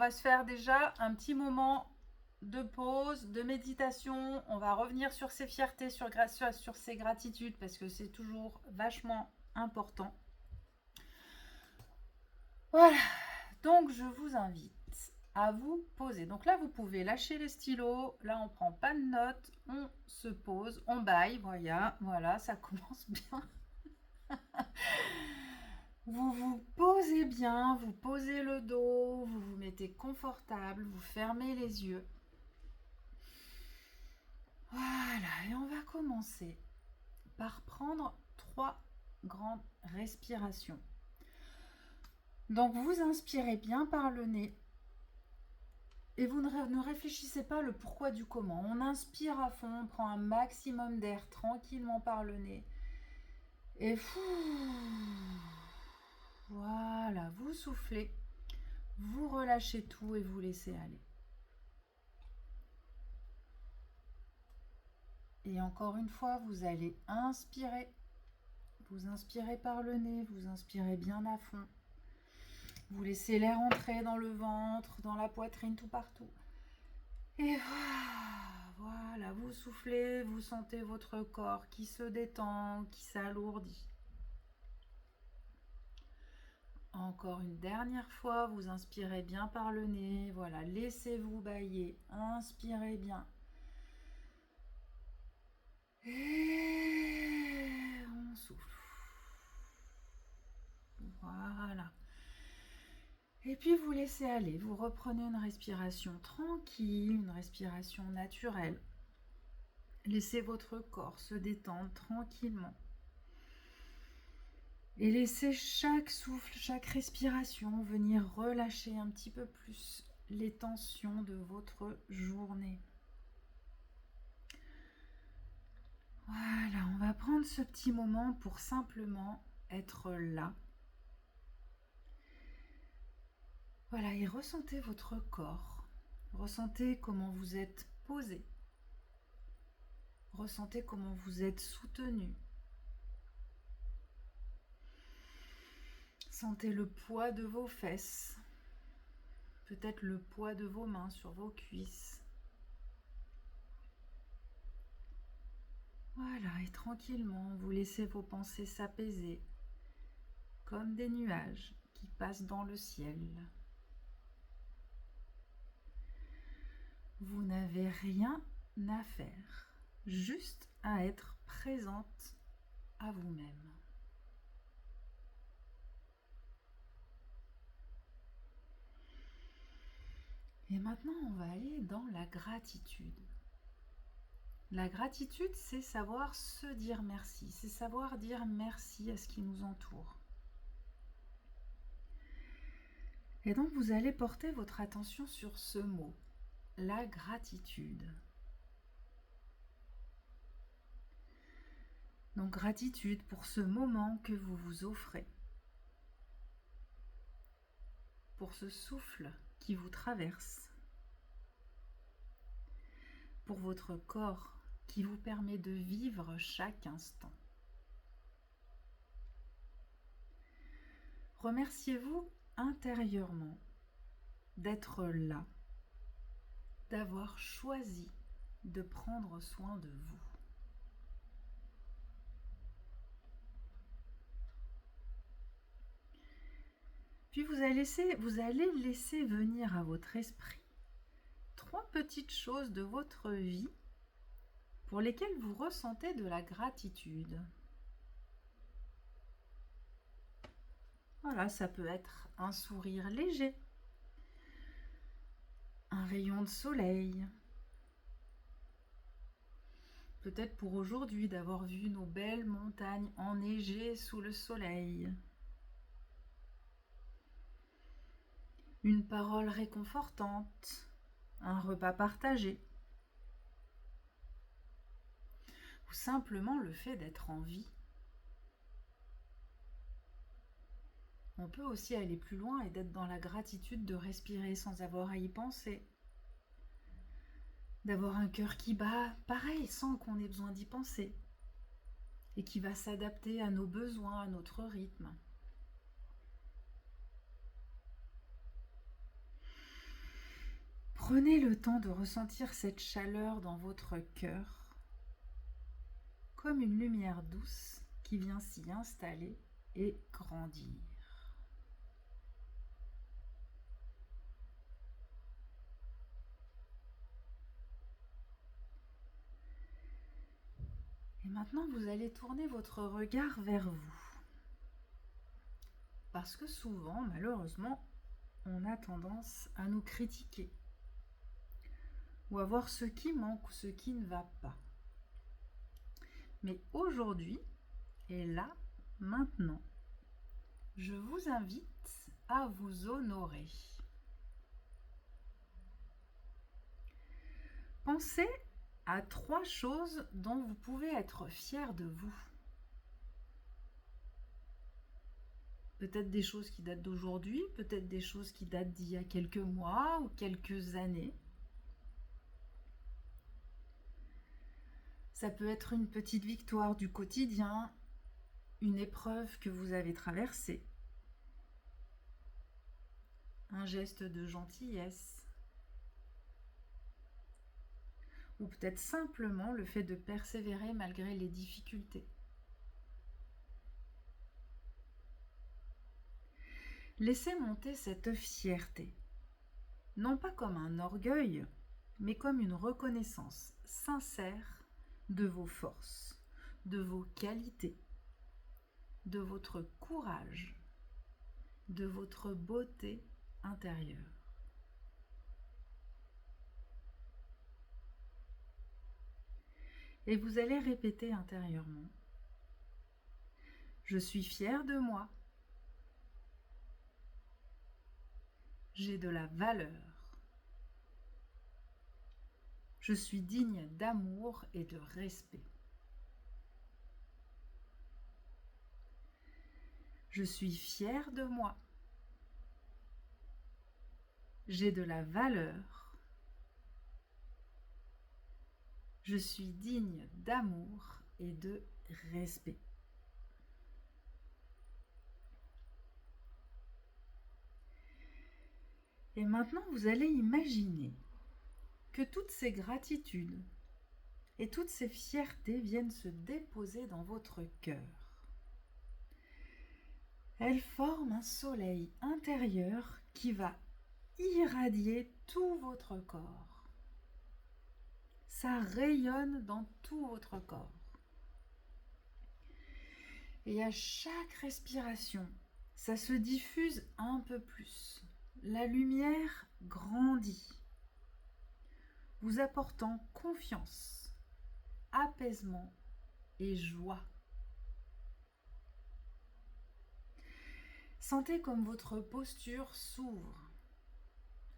va se faire déjà un petit moment de pause, de méditation. On va revenir sur ses fiertés, sur ses gratitudes, parce que c'est toujours vachement important. Voilà, donc je vous invite à vous poser. Donc là, vous pouvez lâcher les stylos. Là, on prend pas de notes. On se pose, on baille. Voilà, ça commence bien. Vous vous posez bien, vous posez le dos, vous vous mettez confortable, vous fermez les yeux. Voilà, et on va commencer par prendre 3 grandes respirations. Donc vous inspirez bien par le nez et vous ne réfléchissez pas le pourquoi du comment. On inspire à fond, on prend un maximum d'air tranquillement par le nez et voilà, vous soufflez, vous relâchez tout et vous laissez aller. Et encore une fois, vous allez inspirer. Vous inspirez par le nez, vous inspirez bien à fond. Vous laissez l'air entrer dans le ventre, dans la poitrine, tout partout. Et voilà, vous soufflez, vous sentez votre corps qui se détend, qui s'alourdit. Encore une dernière fois, vous inspirez bien par le nez. Voilà, laissez-vous bâiller. Inspirez bien. Et on souffle. Voilà. Et puis vous laissez aller, vous reprenez une respiration tranquille, une respiration naturelle. Laissez votre corps se détendre tranquillement. Et laissez chaque souffle, chaque respiration venir relâcher un petit peu plus les tensions de votre journée. Voilà, on va prendre ce petit moment pour simplement être là. Voilà, et ressentez votre corps. Ressentez comment vous êtes posé. Ressentez comment vous êtes soutenu. Sentez le poids de vos fesses. Peut-être le poids de vos mains sur vos cuisses. Voilà, et tranquillement, vous laissez vos pensées s'apaiser comme des nuages qui passent dans le ciel. Vous n'avez rien à faire, juste à être présente à vous-même. Et maintenant, on va aller dans la gratitude. La gratitude, c'est savoir se dire merci, c'est savoir dire merci à ce qui nous entoure. Et donc, vous allez porter votre attention sur ce mot, la gratitude. Donc, gratitude pour ce moment que vous vous offrez, pour ce souffle qui vous traverse, pour votre corps qui vous permet de vivre chaque instant. Remerciez-vous intérieurement d'être là, d'avoir choisi de prendre soin de vous. Puis vous allez laisser venir à votre esprit 3 petites choses de votre vie pour lesquelles vous ressentez de la gratitude. Voilà, ça peut être un sourire léger, un rayon de soleil, peut-être pour aujourd'hui d'avoir vu nos belles montagnes enneigées sous le soleil, une parole réconfortante, un repas partagé, ou simplement le fait d'être en vie. On peut aussi aller plus loin et d'être dans la gratitude de respirer sans avoir à y penser. D'avoir un cœur qui bat pareil, sans qu'on ait besoin d'y penser. Et qui va s'adapter à nos besoins, à notre rythme. Prenez le temps de ressentir cette chaleur dans votre cœur, comme une lumière douce qui vient s'y installer et grandir. Et maintenant, vous allez tourner votre regard vers vous. Parce que souvent, malheureusement, on a tendance à nous critiquer ou à voir ce qui manque ou ce qui ne va pas. Mais aujourd'hui, et là, maintenant, je vous invite à vous honorer. Pensez à 3 choses dont vous pouvez être fier de vous. Peut-être des choses qui datent d'aujourd'hui, peut-être des choses qui datent d'il y a quelques mois ou quelques années. Ça peut être une petite victoire du quotidien, une épreuve que vous avez traversée, un geste de gentillesse, ou peut-être simplement le fait de persévérer malgré les difficultés. Laissez monter cette fierté, non pas comme un orgueil, mais comme une reconnaissance sincère de vos forces, de vos qualités, de votre courage, de votre beauté intérieure. Et vous allez répéter intérieurement: je suis fière de moi. J'ai de la valeur. Je suis digne d'amour et de respect. Je suis fière de moi. J'ai de la valeur. Je suis digne d'amour et de respect. Et maintenant, vous allez imaginer que toutes ces gratitudes et toutes ces fiertés viennent se déposer dans votre cœur. Elles forment un soleil intérieur qui va irradier tout votre corps. Ça rayonne dans tout votre corps. Et à chaque respiration, ça se diffuse un peu plus. La lumière grandit, vous apportant confiance, apaisement et joie. Sentez comme votre posture s'ouvre,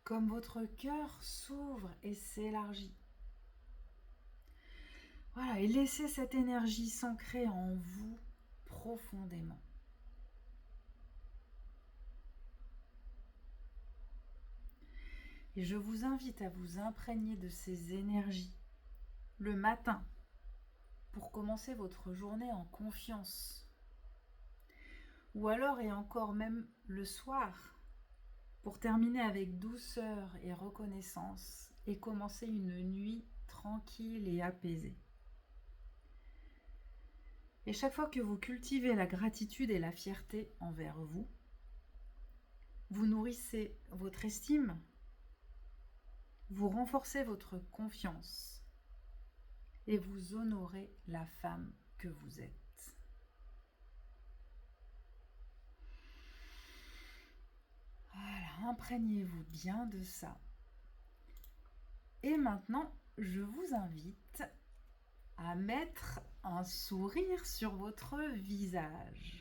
comme votre cœur s'ouvre et s'élargit. Voilà, et laissez cette énergie s'ancrer en vous profondément. Et je vous invite à vous imprégner de ces énergies le matin pour commencer votre journée en confiance. Ou alors et encore même le soir pour terminer avec douceur et reconnaissance et commencer une nuit tranquille et apaisée. Et chaque fois que vous cultivez la gratitude et la fierté envers vous, vous nourrissez votre estime, vous renforcez votre confiance et vous honorez la femme que vous êtes. Voilà, imprégnez-vous bien de ça. Et maintenant, je vous invite à mettre un sourire sur votre visage.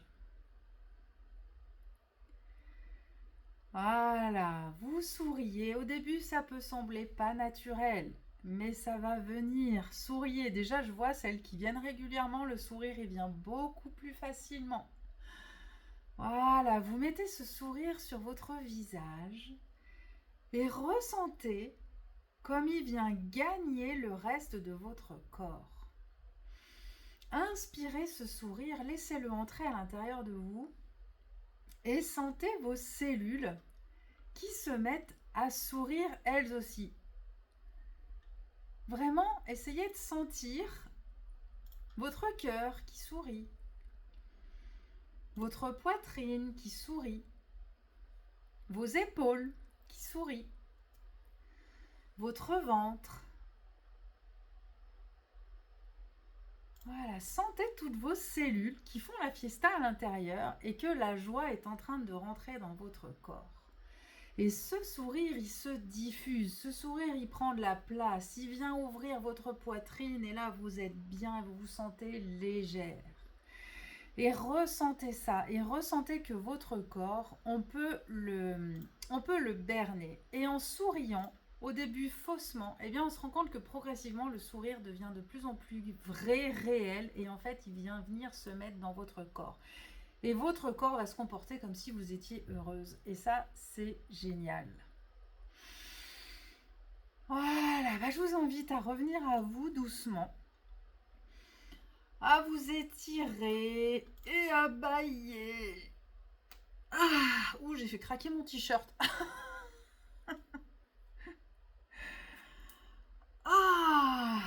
Voilà, vous souriez. Au début, ça peut sembler pas naturel, mais ça va venir. Souriez. Déjà, je vois celles qui viennent régulièrement, le sourire, il vient beaucoup plus facilement. Voilà, vous mettez ce sourire sur votre visage et ressentez comme il vient gagner le reste de votre corps. Inspirez ce sourire, laissez-le entrer à l'intérieur de vous et sentez vos cellules qui se mettent à sourire elles aussi. Vraiment, essayez de sentir votre cœur qui sourit, votre poitrine qui sourit, vos épaules qui sourient, votre ventre. Voilà, sentez toutes vos cellules qui font la fiesta à l'intérieur et que la joie est en train de rentrer dans votre corps. Et ce sourire, il se diffuse, ce sourire, il prend de la place, il vient ouvrir votre poitrine et là, vous êtes bien, vous vous sentez légère. Et ressentez ça, et ressentez que votre corps, on peut le berner. Et en souriant, au début faussement, eh bien on se rend compte que progressivement, le sourire devient de plus en plus vrai, réel, et en fait, il vient venir se mettre dans votre corps. Et votre corps va se comporter comme si vous étiez heureuse. Et ça, c'est génial. Voilà, je vous invite à revenir à vous doucement. À vous étirer et à bâiller. Ah, ouh, j'ai fait craquer mon t-shirt. Ah,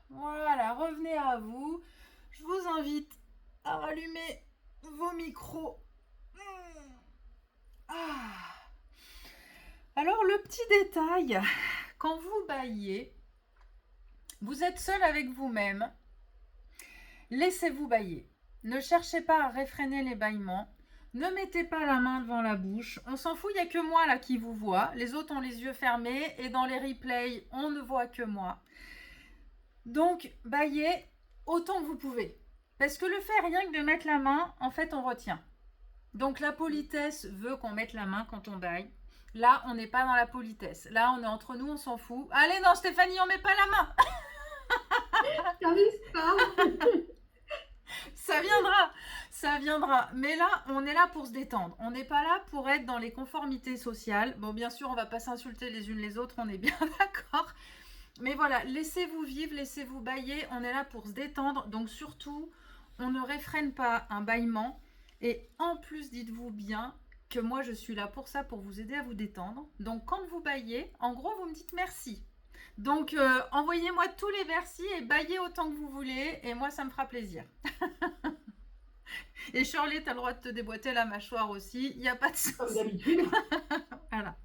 voilà, revenez à vous. Je vous invite à rallumer vos micros. Ah. Alors, le petit détail, quand vous bâillez, vous êtes seul avec vous-même. Laissez-vous bâiller. Ne cherchez pas à réfréner les bâillements. Ne mettez pas la main devant la bouche. On s'en fout, il n'y a que moi là qui vous voit. Les autres ont les yeux fermés et dans les replays, on ne voit que moi. Donc, bâillez autant que vous pouvez. Parce que le fait rien que de mettre la main, en fait, on retient. Donc, la politesse veut qu'on mette la main quand on bâille. Là, on n'est pas dans la politesse. Là, on est entre nous, on s'en fout. Allez, non, Stéphanie, on met pas la main. J'arrive pas. Ça viendra. Mais là, on est là pour se détendre. On n'est pas là pour être dans les conformités sociales. Bon, bien sûr, on va pas s'insulter les unes les autres, on est bien d'accord. Mais voilà, laissez-vous vivre, laissez-vous bâiller. On est là pour se détendre. Donc surtout, on ne réfrène pas un bâillement. Et en plus, dites-vous bien que moi, je suis là pour ça, pour vous aider à vous détendre. Donc quand vous bâillez, en gros, vous me dites merci. Donc, envoyez-moi tous les merci et bâillez autant que vous voulez. Et moi, ça me fera plaisir. Et Shirley, tu as le droit de te déboîter la mâchoire aussi. Il n'y a pas de souci. Comme d'habitude. Voilà.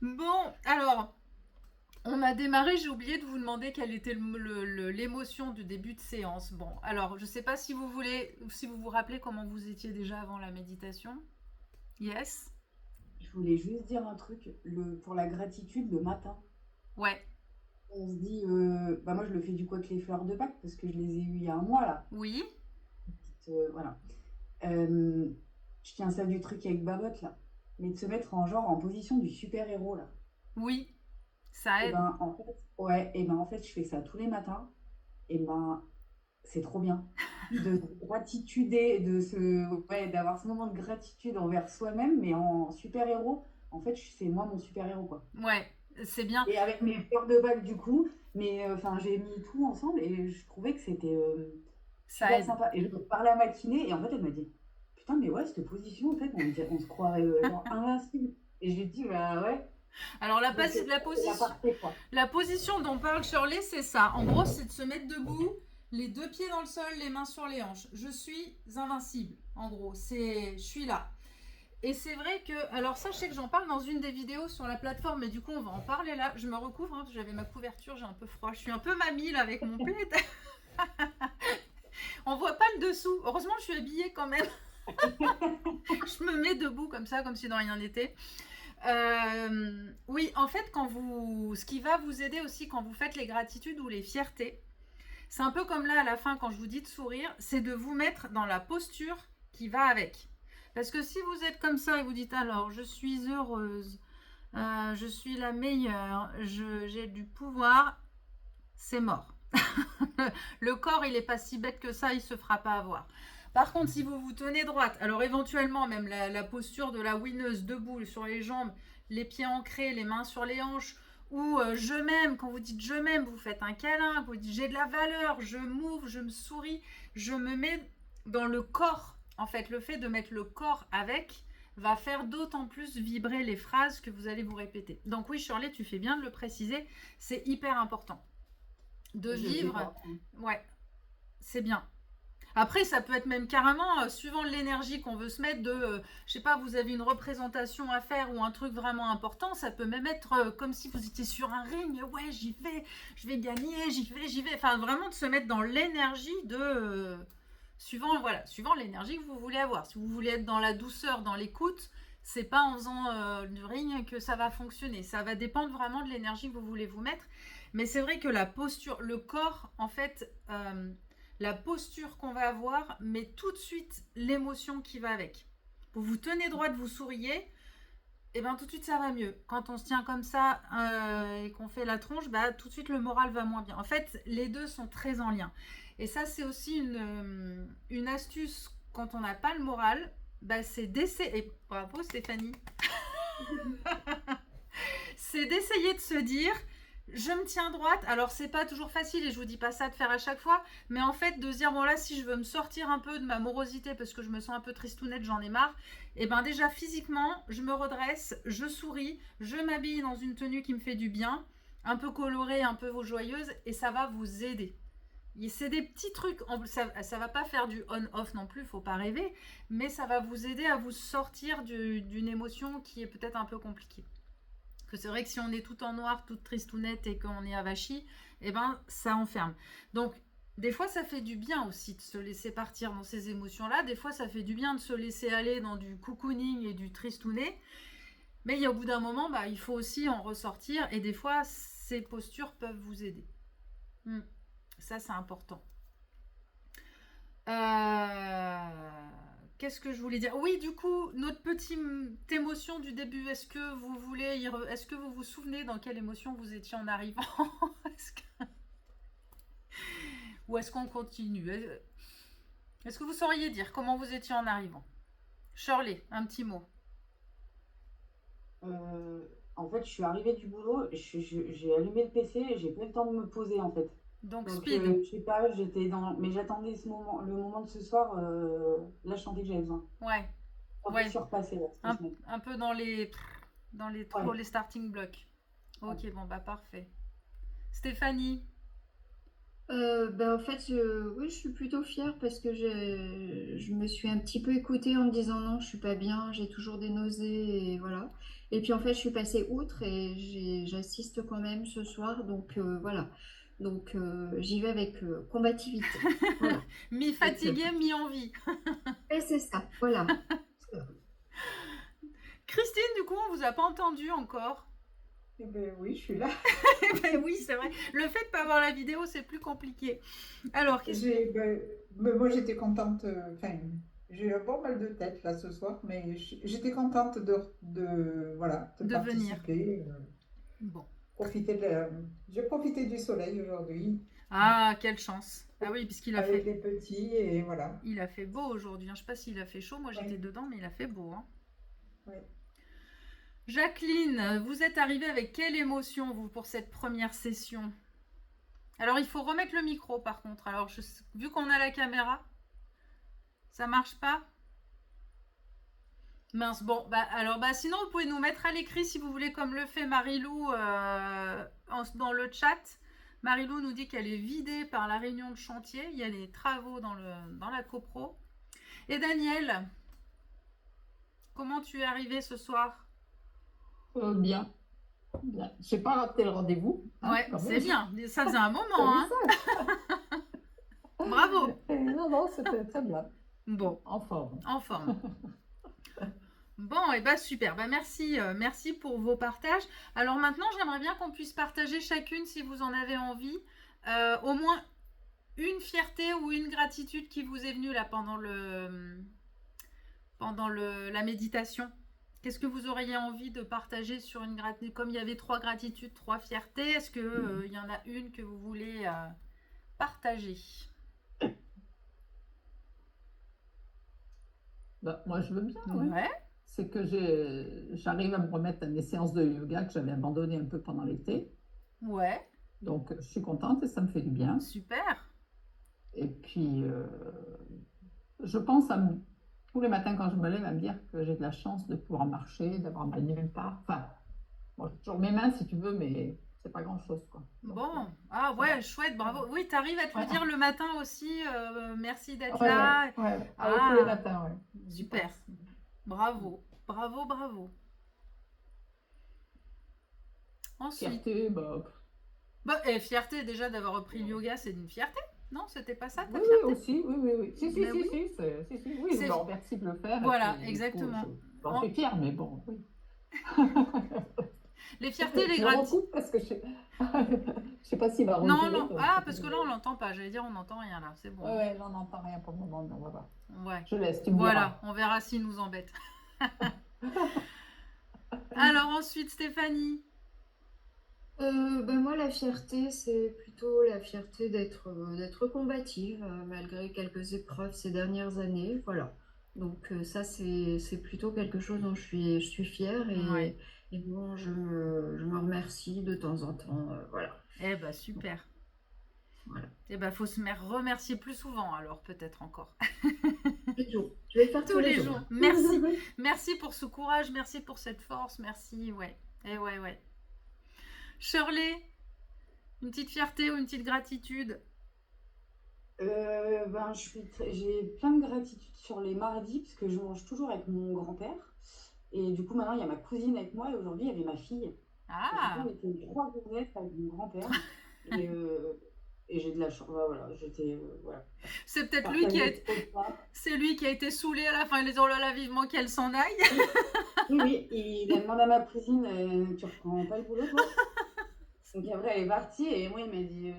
Bon, alors, on a démarré. J'ai oublié de vous demander quelle était l'émotion du début de séance. Bon, alors, je ne sais pas si vous voulez, si vous vous rappelez comment vous étiez déjà avant la méditation. Yes. Je voulais juste dire un truc, pour la gratitude le matin. Ouais. On se dit, moi je le fais du coup avec les fleurs de Pâques parce que je les ai eues il y a un mois là. Oui. Voilà. Je tiens ça du truc avec Babotte là. Mais de se mettre en position du super-héros là. Oui. Ça Et aide. en fait, je fais ça tous les matins. Et ben, c'est trop bien. De gratitude, d'avoir ce moment de gratitude envers soi-même, mais en super-héros. En fait, c'est moi mon super-héros, quoi. Ouais, c'est bien. Et avec mes fleurs de bac, du coup, mais j'ai mis tout ensemble et je trouvais que c'était Ça super aide. sympa. Et je parlais à ma kiné et en fait, elle m'a dit, putain, mais ouais, cette position, en fait, on se croirait genre invincible. Et je lui ai dit, bah ouais. Alors la Donc, c'est parfait, quoi. la position dont parle Shirley, c'est ça. En gros, c'est de se mettre debout, les deux pieds dans le sol, les mains sur les hanches. Je suis invincible. En gros, je suis là. Et c'est vrai que, alors ça, je sais que j'en parle dans une des vidéos sur la plateforme, mais du coup, on va en parler là. Je me recouvre, hein, j'avais ma couverture, j'ai un peu froid. Je suis un peu mamie là avec mon plaid. On voit pas le dessous. Heureusement, je suis habillée quand même. Je me mets debout comme ça, comme si de rien n'était. Oui, en fait, ce qui va vous aider aussi quand vous faites les gratitudes ou les fiertés, c'est un peu comme là à la fin quand je vous dis de sourire, c'est de vous mettre dans la posture qui va avec. Parce que si vous êtes comme ça et vous dites alors je suis heureuse, je suis la meilleure, j'ai du pouvoir, c'est mort. Le corps il est pas si bête que ça, il se fera pas avoir. Par contre, si vous vous tenez droite, alors éventuellement même la posture de la winneuse debout sur les jambes, les pieds ancrés, les mains sur les hanches, ou je m'aime, quand vous dites je m'aime, vous faites un câlin, vous dites j'ai de la valeur, je m'ouvre, je me souris, je me mets dans le corps. En fait, le fait de mettre le corps avec va faire d'autant plus vibrer les phrases que vous allez vous répéter. Donc oui, Shirley, tu fais bien de le préciser, c'est hyper important de Je sais vivre. pas. Ouais, c'est bien. Après, ça peut être même carrément, suivant l'énergie qu'on veut se mettre, je sais pas, vous avez une représentation à faire ou un truc vraiment important, ça peut même être comme si vous étiez sur un ring, ouais, j'y vais, je vais gagner, j'y vais. Enfin, vraiment de se mettre dans l'énergie suivant, voilà, suivant l'énergie que vous voulez avoir. Si vous voulez être dans la douceur, dans l'écoute, c'est pas en faisant du ring que ça va fonctionner. Ça va dépendre vraiment de l'énergie que vous voulez vous mettre. Mais c'est vrai que la posture, le corps, en fait, la posture qu'on va avoir met tout de suite l'émotion qui va avec. Vous vous tenez droite, vous souriez, et bien tout de suite ça va mieux. Quand on se tient comme ça et qu'on fait la tronche, bah, tout de suite le moral va moins bien. En fait, les deux sont très en lien. Et ça, c'est aussi une astuce quand on n'a pas le moral, bah, c'est d'essayer. Et bravo Stéphanie. C'est d'essayer de se dire je me tiens droite. Alors c'est pas toujours facile et je vous dis pas ça de faire à chaque fois, mais en fait de se dire bon là si je veux me sortir un peu de ma morosité parce que je me sens un peu tristounette, j'en ai marre, et ben déjà physiquement je me redresse, je souris, je m'habille dans une tenue qui me fait du bien, un peu colorée, un peu joyeuse, et ça va vous aider. C'est des petits trucs, ça va pas faire du on-off non plus, faut pas rêver, mais ça va vous aider à vous sortir d'une émotion qui est peut-être un peu compliquée. Que c'est vrai que si on est tout en noir, toute tristounette et qu'on est avachi, eh ben ça enferme. Donc des fois ça fait du bien aussi de se laisser partir dans ces émotions-là. Des fois ça fait du bien de se laisser aller dans du cocooning et du tristounet. Mais au bout d'un moment, bah, il faut aussi en ressortir et des fois ces postures peuvent vous aider. Ça c'est important. Qu'est-ce que je voulais dire? Oui, du coup, notre petite émotion du début, est-ce que est-ce que vous vous souvenez dans quelle émotion vous étiez en arrivant? Ou est-ce qu'on continue? Est-ce que vous sauriez dire comment vous étiez en arrivant? Shirley, un petit mot. En fait, je suis arrivée du boulot, j'ai allumé le PC et j'ai pas eu le temps de me poser en fait. Donc Donc, speed. je sais pas, j'étais dans. Mais j'attendais ce moment, le moment de ce soir. Là, je sentais que j'avais besoin. Ouais, Un peu ouais. surpassé là, cette semaine. Un peu Ouais. les starting blocks. Ouais. Ok, bon bah parfait. Stéphanie. En fait, oui, je suis plutôt fière parce que je me suis un petit peu écoutée en me disant non, je suis pas bien, j'ai toujours des nausées et voilà. Et puis en fait, je suis passée outre et j'assiste quand même ce soir, donc voilà. Donc j'y vais avec combativité. Voilà. Mi-fatiguée, mi-envie. Et c'est ça, voilà. Christine, du coup, on vous a pas entendu encore. Eh ben oui, je suis là. Ben oui, c'est vrai. Le fait de pas avoir la vidéo, c'est plus compliqué. Alors, Moi, j'étais contente. Enfin, j'ai eu un bon mal de tête là ce soir, mais j'étais contente voilà, de de venir. participer. Bon. J'ai profité du soleil aujourd'hui Ah, quelle chance. Ah oui, puisqu'il a avec fait, les petits et voilà. il a fait beau aujourd'hui. Je sais pas s'il a fait chaud. Moi, j'étais Ouais, dedans, mais il a fait beau. Hein. ouais. Jacqueline, vous êtes arrivée avec quelle émotion, vous, pour cette première session? Alors, il faut remettre le micro, par contre. Alors, vu qu'on a la caméra, ça marche pas? Mince, bon, sinon vous pouvez nous mettre à l'écrit si vous voulez, comme le fait Marilou dans le chat. Marilou nous dit qu'elle est vidée par la réunion de chantier. Il y a les travaux dans la copro. Et Daniel, comment tu es arrivé ce soir? Bien, bien. J'ai pas raté le rendez-vous. Ouais, quand c'est même. bien. Ça faisait un T'as moment, vu hein. ça? Bravo. Non, c'était très bien. Bon, En forme. en forme. Bon, et bah super, merci pour vos partages. Alors maintenant, j'aimerais bien qu'on puisse partager chacune, si vous en avez envie, au moins une fierté ou une gratitude qui vous est venue là pendant la méditation. Qu'est-ce que vous auriez envie de partager sur une gratitude? Comme il y avait 3 gratitudes, 3 fiertés, est-ce que il y en a une que vous voulez partager? Moi, je veux bien, oui. Ouais, C'est que j'arrive à me remettre à mes séances de yoga que j'avais abandonnées un peu pendant l'été. ouais, Donc, je suis contente et ça me fait du bien. super. Et puis, je pense tous les matins quand je me lève à me dire que j'ai de la chance de pouvoir marcher, d'avoir mal nulle part. Enfin, bon, j'ai toujours mes mains si tu veux, mais c'est pas grand-chose, quoi. Donc, Bon, ah ça va. ouais, chouette, bravo. Oui, tu arrives à te le Ouais, dire le matin aussi, merci d'être ouais, là. ouais, ouais. Ah ouais, tous les Ah, matins, ouais. J'y super, pense. bravo, bravo, bravo. Ensuite, Fierté, bah, fierté déjà d'avoir repris le yoga, c'est une fierté? Non, c'était pas ça ta oui, oui, fierté? aussi, oui, oui, oui. Si, si, Mais si, oui, si, oui, je c'est me remercie de le faire et voilà, puis du coup, exactement. j'en En- suis fière, mais bon, oui. Les fiertés, les Je gratitudes. recoupe parce que je sais pas s'il va Non, retirer, non, donc ah, parce que là on l'entend pas. J'allais dire on n'entend rien là, c'est bon. ouais, ouais, là, on n'entend rien pour le moment, mais on va voir. Ouais, Je laisse, tu me voilà, diras. on verra s'il nous embête. Alors ensuite, Stéphanie. Moi, la fierté, c'est plutôt la fierté d'être combative, malgré quelques épreuves ces dernières années. Voilà. Donc, ça, c'est plutôt quelque chose dont je suis fière Ouais. et dont je me remercie de temps en temps. Voilà. Eh ben super. Voilà. Eh ben faut se remercier plus souvent alors peut-être encore. Tous les jours. Je vais le faire Tous tous les les jours. jours. Merci. Merci pour ce courage, merci pour cette force, merci. Ouais. Eh ouais, ouais. Shirley, une petite fierté ou une petite gratitude? Ben, j'ai plein de gratitude sur les mardis parce que je mange toujours avec mon grand-père. Et du coup, maintenant, il y a ma cousine avec moi et aujourd'hui, il y avait ma fille. Et du coup, on Ah, était trois gonzesses avec mon grand-père. Et, et j'ai de la chance. Bah, voilà, j'étais. Voilà. c'est peut-être lui qui a Partager été... trop de ça. C'est lui qui a été saoulé à la fin. Il les dit oh là là, vivement qu'elle s'en aille. Oui, oui, oui. Il a demandé à ma cousine, tu reprends pas le boulot, toi? Donc après, elle est partie et moi, il m'a dit,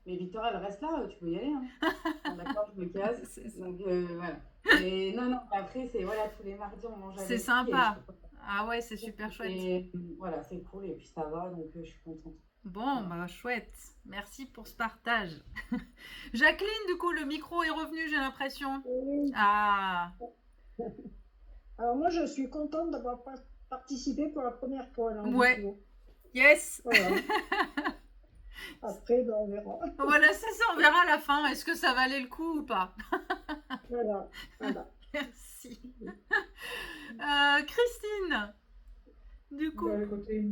mais Victoria, elle reste là, tu peux y aller, hein. Bon, d'accord, je me casse. C'est ça. Donc voilà. Et non, non, après, c'est voilà, tous les mardis, on mange C'est avec lui et je sympa. trouve ça. Ah ouais, c'est Je trouve super que chouette. voilà, c'est cool et puis ça va, donc je suis contente. Bon, Voilà. bah chouette. Merci pour ce partage. Jacqueline, du coup, le micro est revenu, j'ai l'impression. Oui. Ah, Alors moi, je suis contente d'avoir participé pour la première fois là, en ouais, visio. yes. Voilà. Après, ben, on verra. Voilà, c'est ça, on verra à la fin. Est-ce que ça valait le coup ou pas? Voilà. Voilà. Merci. Christine, du coup. Bah, écoutez,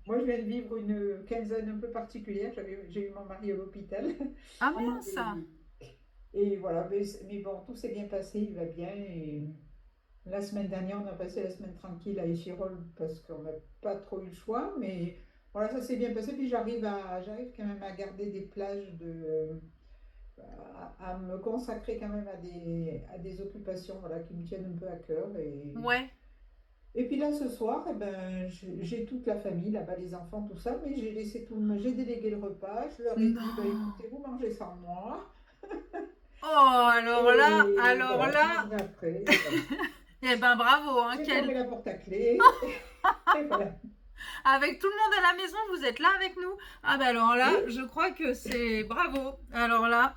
moi, je viens de vivre une quinzaine un peu particulière. J'ai eu mon mari à l'hôpital. Ah Ah mince. mince. Et voilà, mais bon, tout s'est bien passé, il va bien. Et la semaine dernière, on a passé la semaine tranquille à Échirol parce qu'on n'a pas trop eu le choix. Mais voilà, ça s'est bien passé. Puis j'arrive quand même à garder des plages à me consacrer quand même à des occupations voilà, qui me tiennent un peu à cœur. Ouais. Et puis là, ce soir, eh ben, j'ai toute la famille, là-bas, les enfants, tout ça, mais j'ai délégué le repas. Je leur ai dit, bah, Non. écoutez, vous mangez sans moi. Oh, Et alors voilà, je là. mangerai après. Et voilà. Eh ben bravo, hein, J'ai fermé la porte à clé. Et voilà. Avec tout le monde à la maison, vous êtes là avec nous. Ah ben alors là, Oui. je crois que c'est bravo. Alors là,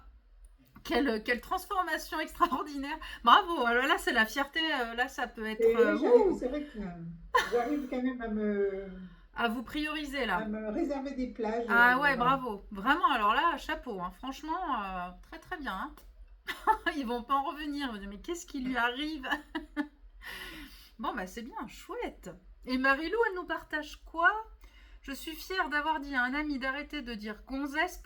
quelle transformation extraordinaire. Bravo. Alors là, c'est la fierté. Là, ça peut être Et oui, ouh, c'est vrai que j'arrive quand même à vous prioriser à là. me réserver des plages. Ah ouais, Voilà. bravo. Vraiment, alors là, chapeau. Hein. Franchement, très très bien. Hein. Ils vont pas en revenir. Ils vont dire, mais qu'est-ce qui lui arrive? Bon, bah c'est bien, chouette. Et Marilou, elle nous partage quoi? Je suis fière d'avoir dit à un ami d'arrêter de dire gonzesse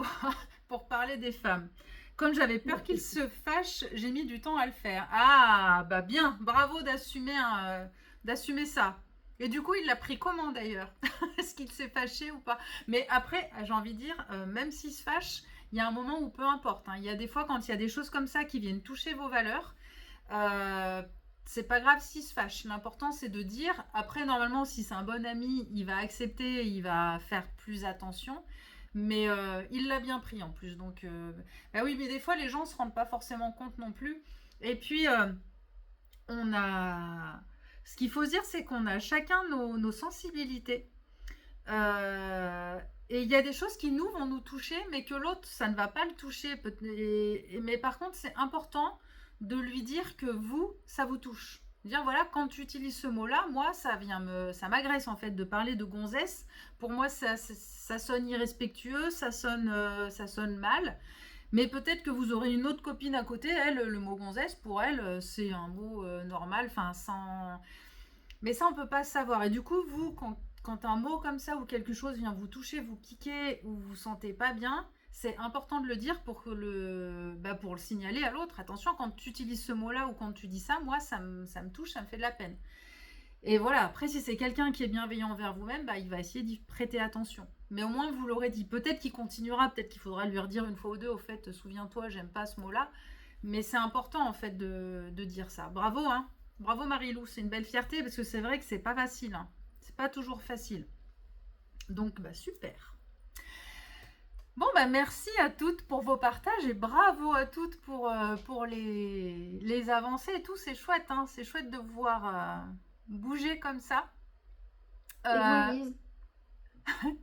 pour parler des femmes. Comme j'avais peur qu'il se fâche, j'ai mis du temps à le faire. Ah, bah bien, bravo d'assumer ça. Et du coup, il l'a pris comment d'ailleurs? Est-ce qu'il s'est fâché ou pas? Mais après, j'ai envie de dire, même s'il se fâche, il y a un moment où peu importe. Hein. Il y a des fois, quand il y a des choses comme ça qui viennent toucher vos valeurs, c'est pas grave s'il se fâche. L'important, c'est de dire. Après, normalement, si c'est un bon ami, il va accepter, il va faire plus attention. Mais il l'a bien pris en plus. Donc, bah oui, mais des fois, les gens se rendent pas forcément compte non plus. Et puis, on a. Ce qu'il faut se dire, c'est qu'on a chacun nos sensibilités. Et il y a des choses qui nous vont nous toucher, mais que l'autre, ça ne va pas le toucher. Mais par contre, c'est important de lui dire que vous, ça vous touche. Dire voilà, quand tu utilises ce mot-là, moi, ça m'agresse en fait de parler de gonzesse. Pour moi, ça sonne irrespectueux, ça sonne mal. Mais peut-être que vous aurez une autre copine à côté, elle, le mot gonzesse, pour elle, c'est un mot normal, enfin, sans... Mais ça, on peut pas savoir. Et du coup, vous, quand un mot comme ça ou quelque chose vient vous toucher, vous piquer ou vous sentez pas bien, c'est important de le dire pour pour le signaler à l'autre. Attention, quand tu utilises ce mot-là ou quand tu dis ça, moi, ça me touche, ça me fait de la peine. Et voilà, après, si c'est quelqu'un qui est bienveillant envers vous-même, il va essayer d'y prêter attention. Mais au moins, vous l'aurez dit. Peut-être qu'il continuera, peut-être qu'il faudra lui redire une fois ou deux, au fait, souviens-toi, j'aime pas ce mot-là. Mais c'est important, en fait, de dire ça. Bravo, hein. Bravo, Marie-Lou. C'est une belle fierté, parce que c'est vrai que c'est pas facile, hein. C'est pas toujours facile. Donc, super. Bon, merci à toutes pour vos partages et bravo à toutes pour les avancées et tout. C'est chouette, hein. C'est chouette de vous voir bouger comme ça. Et vous, Lise?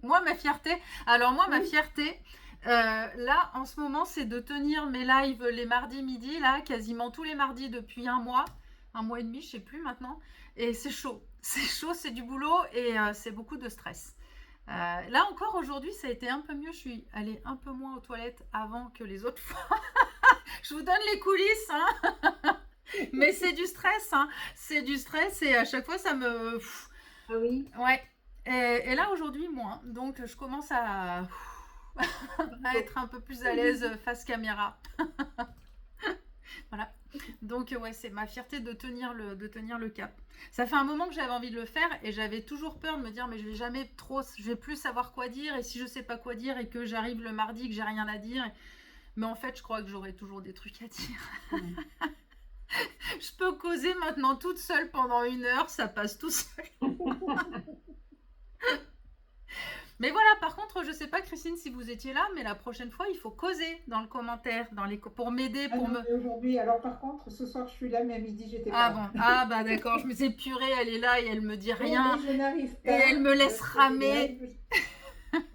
Moi, ma fierté, là, en ce moment, c'est de tenir mes lives les mardis midi, là, quasiment tous les mardis depuis un mois et demi, je sais plus maintenant. Et c'est chaud, c'est du boulot et c'est beaucoup de stress. Là encore, aujourd'hui, ça a été un peu mieux. Je suis allée un peu moins aux toilettes avant que les autres fois. Je vous donne les coulisses, hein. Mais c'est du stress, hein. C'est du stress et à chaque fois, ça me... Ah oui. Ouais. Et là, aujourd'hui, moins. Donc, je commence à être un peu plus à l'aise face caméra. Voilà. Donc, ouais, c'est ma fierté de tenir le cap. Ça fait un moment que j'avais envie de le faire et j'avais toujours peur de me dire, mais je vais plus savoir quoi dire. Et si je sais pas quoi dire et que j'arrive le mardi, que j'ai rien à dire. Mais en fait, je crois que j'aurai toujours des trucs à dire. Je peux causer maintenant toute seule pendant 1 heure, ça passe tout seul. Mais voilà, par contre, je sais pas, Christine, si vous étiez là, mais la prochaine fois, il faut causer dans le commentaire, pour m'aider, Ah non, mais aujourd'hui, alors par contre, ce soir, je suis là, mais à midi, j'étais pas là. Bon, d'accord, je me disais, purée, elle est là et elle me dit rien. Mais je n'arrive pas. Et elle me laisse ramer.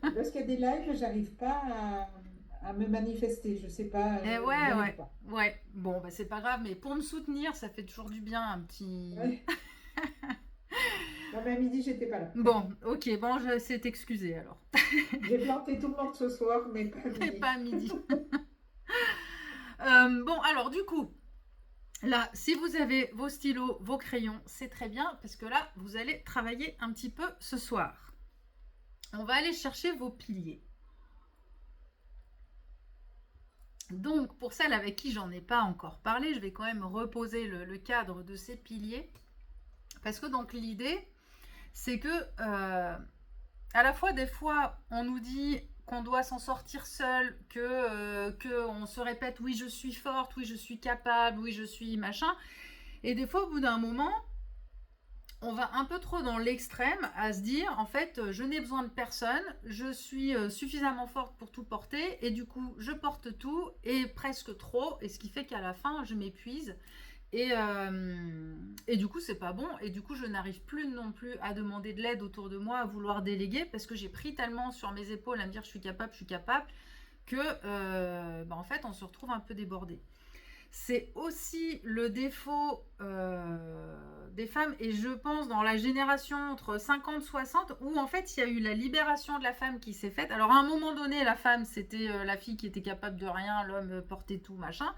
Parce qu'il y a des lives, j'arrive pas à me manifester, je sais pas. Ouais. Bon, c'est pas grave, mais pour me soutenir, ça fait toujours du bien, un petit... Ouais. Non, mais à midi, j'étais pas là. Bon, ok, c'est excusé alors. J'ai planté tout le monde ce soir, mais pas à midi. Mais pas à midi. Bon, alors du coup, là, si vous avez vos stylos, vos crayons, c'est très bien, parce que là, vous allez travailler un petit peu ce soir. On va aller chercher vos piliers. Donc, pour celles avec qui j'en ai pas encore parlé, je vais quand même reposer le cadre de ces piliers. Parce que donc l'idée, c'est que à la fois des fois on nous dit qu'on doit s'en sortir seul, que on se répète oui je suis forte, oui je suis capable, oui je suis machin, et des fois au bout d'un moment on va un peu trop dans l'extrême à se dire en fait je n'ai besoin de personne, je suis suffisamment forte pour tout porter et du coup je porte tout et presque trop, et ce qui fait qu'à la fin je m'épuise. Et du coup, c'est pas bon. Et du coup, je n'arrive plus non plus à demander de l'aide autour de moi, à vouloir déléguer, parce que j'ai pris tellement sur mes épaules à me dire je suis capable, que en fait, on se retrouve un peu débordé. C'est aussi le défaut des femmes, et je pense dans la génération entre 50-60, où en fait, il y a eu la libération de la femme qui s'est faite. Alors, à un moment donné, la femme, c'était la fille qui était capable de rien, l'homme portait tout, machin.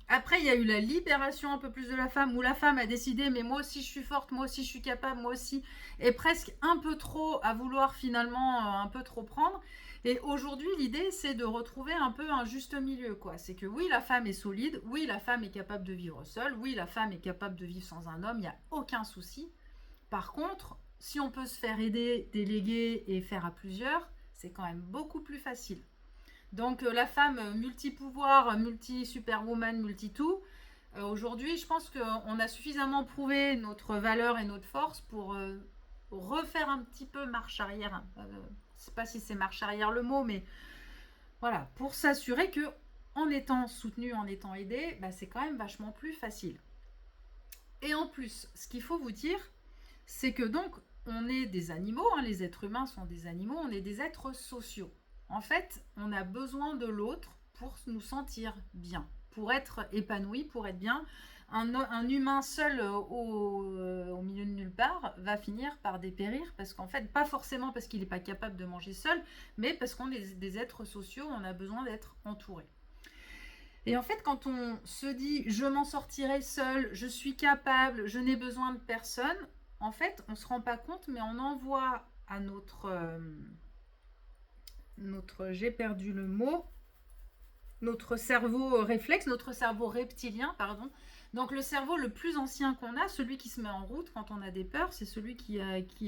Après, il y a eu la libération un peu plus de la femme, où la femme a décidé, mais moi aussi je suis forte, moi aussi je suis capable, moi aussi, et presque un peu trop à vouloir finalement un peu trop prendre. Et aujourd'hui, l'idée, c'est de retrouver un peu un juste milieu, quoi. C'est que oui, la femme est solide, oui, la femme est capable de vivre seule, oui, la femme est capable de vivre sans un homme, il n'y a aucun souci. Par contre, si on peut se faire aider, déléguer et faire à plusieurs, c'est quand même beaucoup plus facile. Donc la femme multi-pouvoir, multi-superwoman, multi-tout, aujourd'hui je pense qu'on a suffisamment prouvé notre valeur et notre force pour refaire un petit peu marche arrière. Je ne sais pas si c'est marche arrière le mot, mais voilà, pour s'assurer que en étant soutenu, en étant aidé, c'est quand même vachement plus facile. Et en plus, ce qu'il faut vous dire, c'est que donc on est des animaux, hein, les êtres humains sont des animaux, on est des êtres sociaux. En fait, on a besoin de l'autre pour nous sentir bien, pour être épanoui, pour être bien. Un humain seul au milieu de nulle part va finir par dépérir, parce qu'en fait, pas forcément parce qu'il n'est pas capable de manger seul, mais parce qu'on est des êtres sociaux, on a besoin d'être entouré. Et en fait, quand on se dit je m'en sortirai seul, je suis capable, je n'ai besoin de personne, en fait, on ne se rend pas compte, mais on envoie à j'ai perdu le mot, notre cerveau réflexe, notre cerveau reptilien, pardon. Donc le cerveau le plus ancien qu'on a, celui qui se met en route quand on a des peurs, c'est celui qui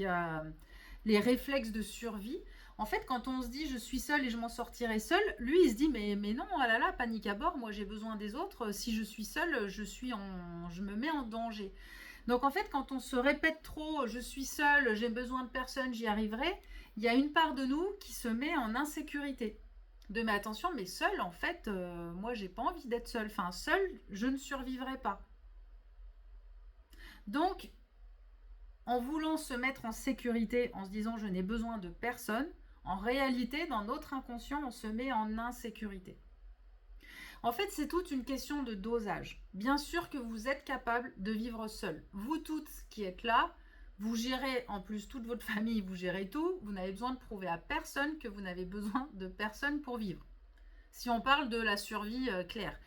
a les réflexes de survie. En fait, quand on se dit je suis seul et je m'en sortirai seul, lui il se dit mais non, ah là là, panique à bord, moi j'ai besoin des autres, si je suis seul, je me mets en danger. Donc en fait, quand on se répète trop je suis seul, j'ai besoin de personne, j'y arriverai, il y a une part de nous qui se met en insécurité. De mais attention, mais seul en fait, moi j'ai pas envie d'être seul. Enfin, seul, je ne survivrai pas. Donc, en voulant se mettre en sécurité, en se disant je n'ai besoin de personne, en réalité, dans notre inconscient, on se met en insécurité. En fait, c'est toute une question de dosage. Bien sûr que vous êtes capable de vivre seul. Vous toutes qui êtes là, vous gérez, en plus toute votre famille, vous gérez tout. Vous n'avez besoin de prouver à personne que vous n'avez besoin de personne pour vivre. Si on parle de la survie claire.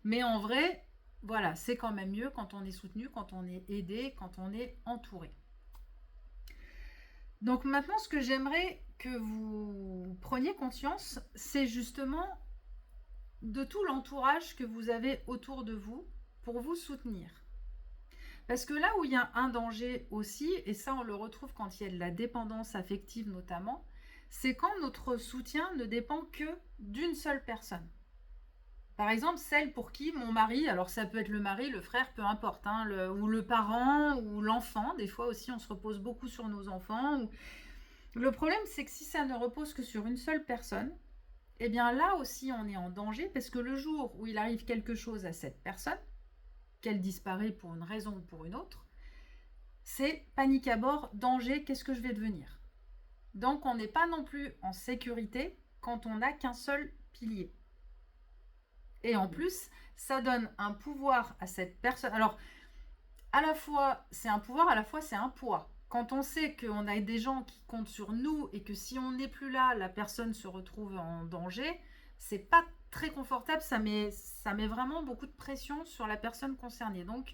Mais en vrai, voilà, c'est quand même mieux quand on est soutenu, quand on est aidé, quand on est entouré. Donc maintenant, ce que j'aimerais que vous preniez conscience, c'est justement de tout l'entourage que vous avez autour de vous pour vous soutenir. Parce que là où il y a un danger aussi, et ça on le retrouve quand il y a de la dépendance affective notamment, c'est quand notre soutien ne dépend que d'une seule personne. Par exemple, celle pour qui mon mari, alors ça peut être le mari, le frère, peu importe, hein, ou le parent, ou l'enfant, des fois aussi on se repose beaucoup sur nos enfants. Le problème c'est que si ça ne repose que sur une seule personne, eh bien là aussi on est en danger parce que le jour où il arrive quelque chose à cette personne, qu'elle disparaît pour une raison ou pour une autre, c'est panique à bord, danger, qu'est-ce que je vais devenir? Donc on n'est pas non plus en sécurité quand on n'a qu'un seul pilier. Et en plus, ça donne un pouvoir à cette personne. Alors, à la fois c'est un pouvoir, à la fois c'est un poids. Quand on sait qu'on a des gens qui comptent sur nous et que si on n'est plus là, la personne se retrouve en danger, c'est pas très confortable, ça met vraiment beaucoup de pression sur la personne concernée. Donc,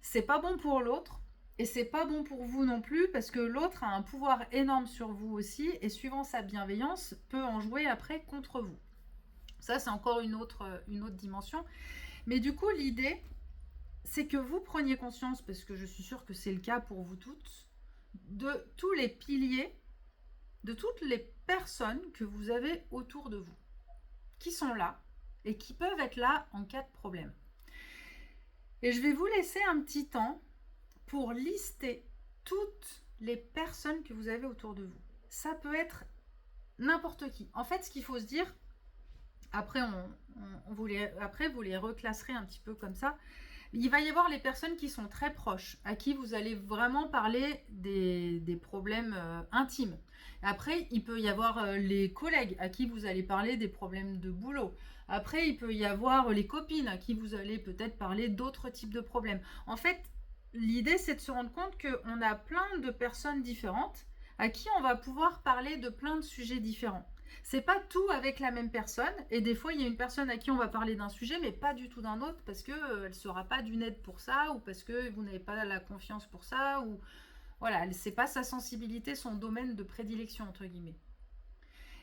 c'est pas bon pour l'autre et c'est pas bon pour vous non plus parce que l'autre a un pouvoir énorme sur vous aussi et suivant sa bienveillance, peut en jouer après contre vous. Ça, c'est encore une autre dimension. Mais du coup, l'idée, c'est que vous preniez conscience, parce que je suis sûre que c'est le cas pour vous toutes, de tous les piliers, de toutes les personnes que vous avez autour de vous, qui sont là et qui peuvent être là en cas de problème. Et je vais vous laisser un petit temps pour lister toutes les personnes que vous avez autour de vous. Ça peut être n'importe qui. En fait, ce qu'il faut se dire, après vous les reclasserez un petit peu comme ça. Il va y avoir les personnes qui sont très proches, à qui vous allez vraiment parler des problèmes intimes. Après, il peut y avoir les collègues à qui vous allez parler des problèmes de boulot. Après, il peut y avoir les copines à qui vous allez peut-être parler d'autres types de problèmes. En fait, l'idée, c'est de se rendre compte qu'on a plein de personnes différentes à qui on va pouvoir parler de plein de sujets différents. C'est pas tout avec la même personne et des fois il y a une personne à qui on va parler d'un sujet mais pas du tout d'un autre parce que elle sera pas d'une aide pour ça ou parce que vous n'avez pas la confiance pour ça ou voilà, c'est pas sa sensibilité, son domaine de prédilection entre guillemets.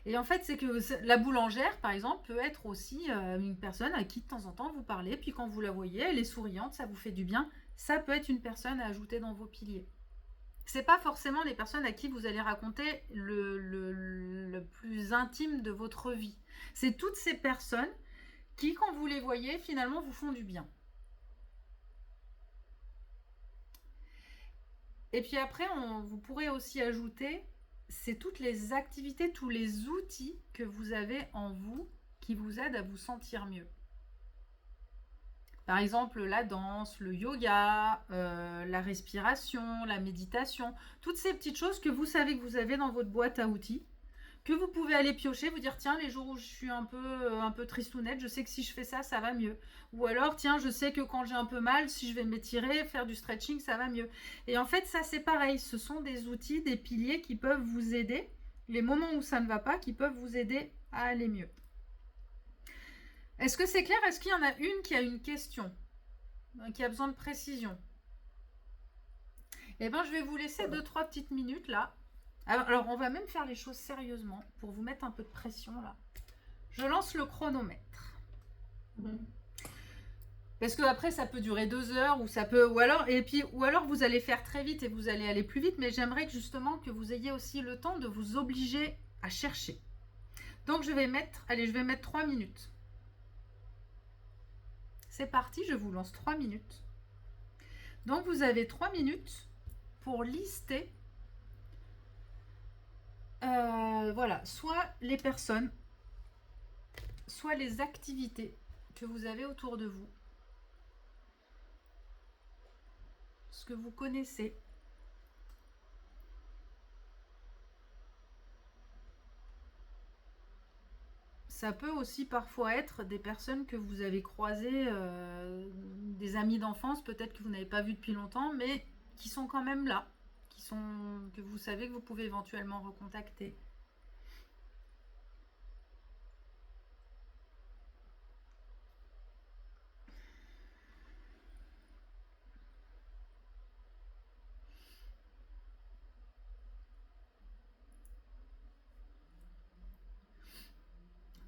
Et en fait c'est que la boulangère par exemple peut être aussi une personne à qui de temps en temps vous parlez puis quand vous la voyez elle est souriante, ça vous fait du bien, ça peut être une personne à ajouter dans vos piliers. C'est pas forcément les personnes à qui vous allez raconter le plus intime de votre vie. C'est toutes ces personnes qui, quand vous les voyez, finalement vous font du bien. Et puis après, vous pourrez aussi ajouter, c'est toutes les activités, tous les outils que vous avez en vous qui vous aident à vous sentir mieux. Par exemple, la danse, le yoga, la respiration, la méditation, toutes ces petites choses que vous savez que vous avez dans votre boîte à outils, que vous pouvez aller piocher, vous dire tiens, les jours où je suis un peu tristounette, je sais que si je fais ça, ça va mieux. Ou alors tiens, je sais que quand j'ai un peu mal, si je vais m'étirer, faire du stretching, ça va mieux. Et en fait, ça c'est pareil, ce sont des outils, des piliers qui peuvent vous aider, les moments où ça ne va pas, qui peuvent vous aider à aller mieux. Est-ce que c'est clair? Est-ce qu'il y en a une qui a une question, qui a besoin de précision? Eh bien, je vais vous laisser 2-3 petites minutes là. Alors, on va même faire les choses sérieusement pour vous mettre un peu de pression là. Je lance le chronomètre. Parce que après, ça peut durer 2 heures ou alors vous allez faire très vite et vous allez aller plus vite. Mais j'aimerais que justement que vous ayez aussi le temps de vous obliger à chercher. Donc, je vais mettre 3 minutes. C'est parti, je vous lance 3 minutes. Donc, vous avez 3 minutes pour lister, voilà, soit les personnes, soit les activités que vous avez autour de vous, ce que vous connaissez. Ça peut aussi parfois être des personnes que vous avez croisées, des amis d'enfance, peut-être que vous n'avez pas vu depuis longtemps, mais qui sont quand même là, que vous savez que vous pouvez éventuellement recontacter.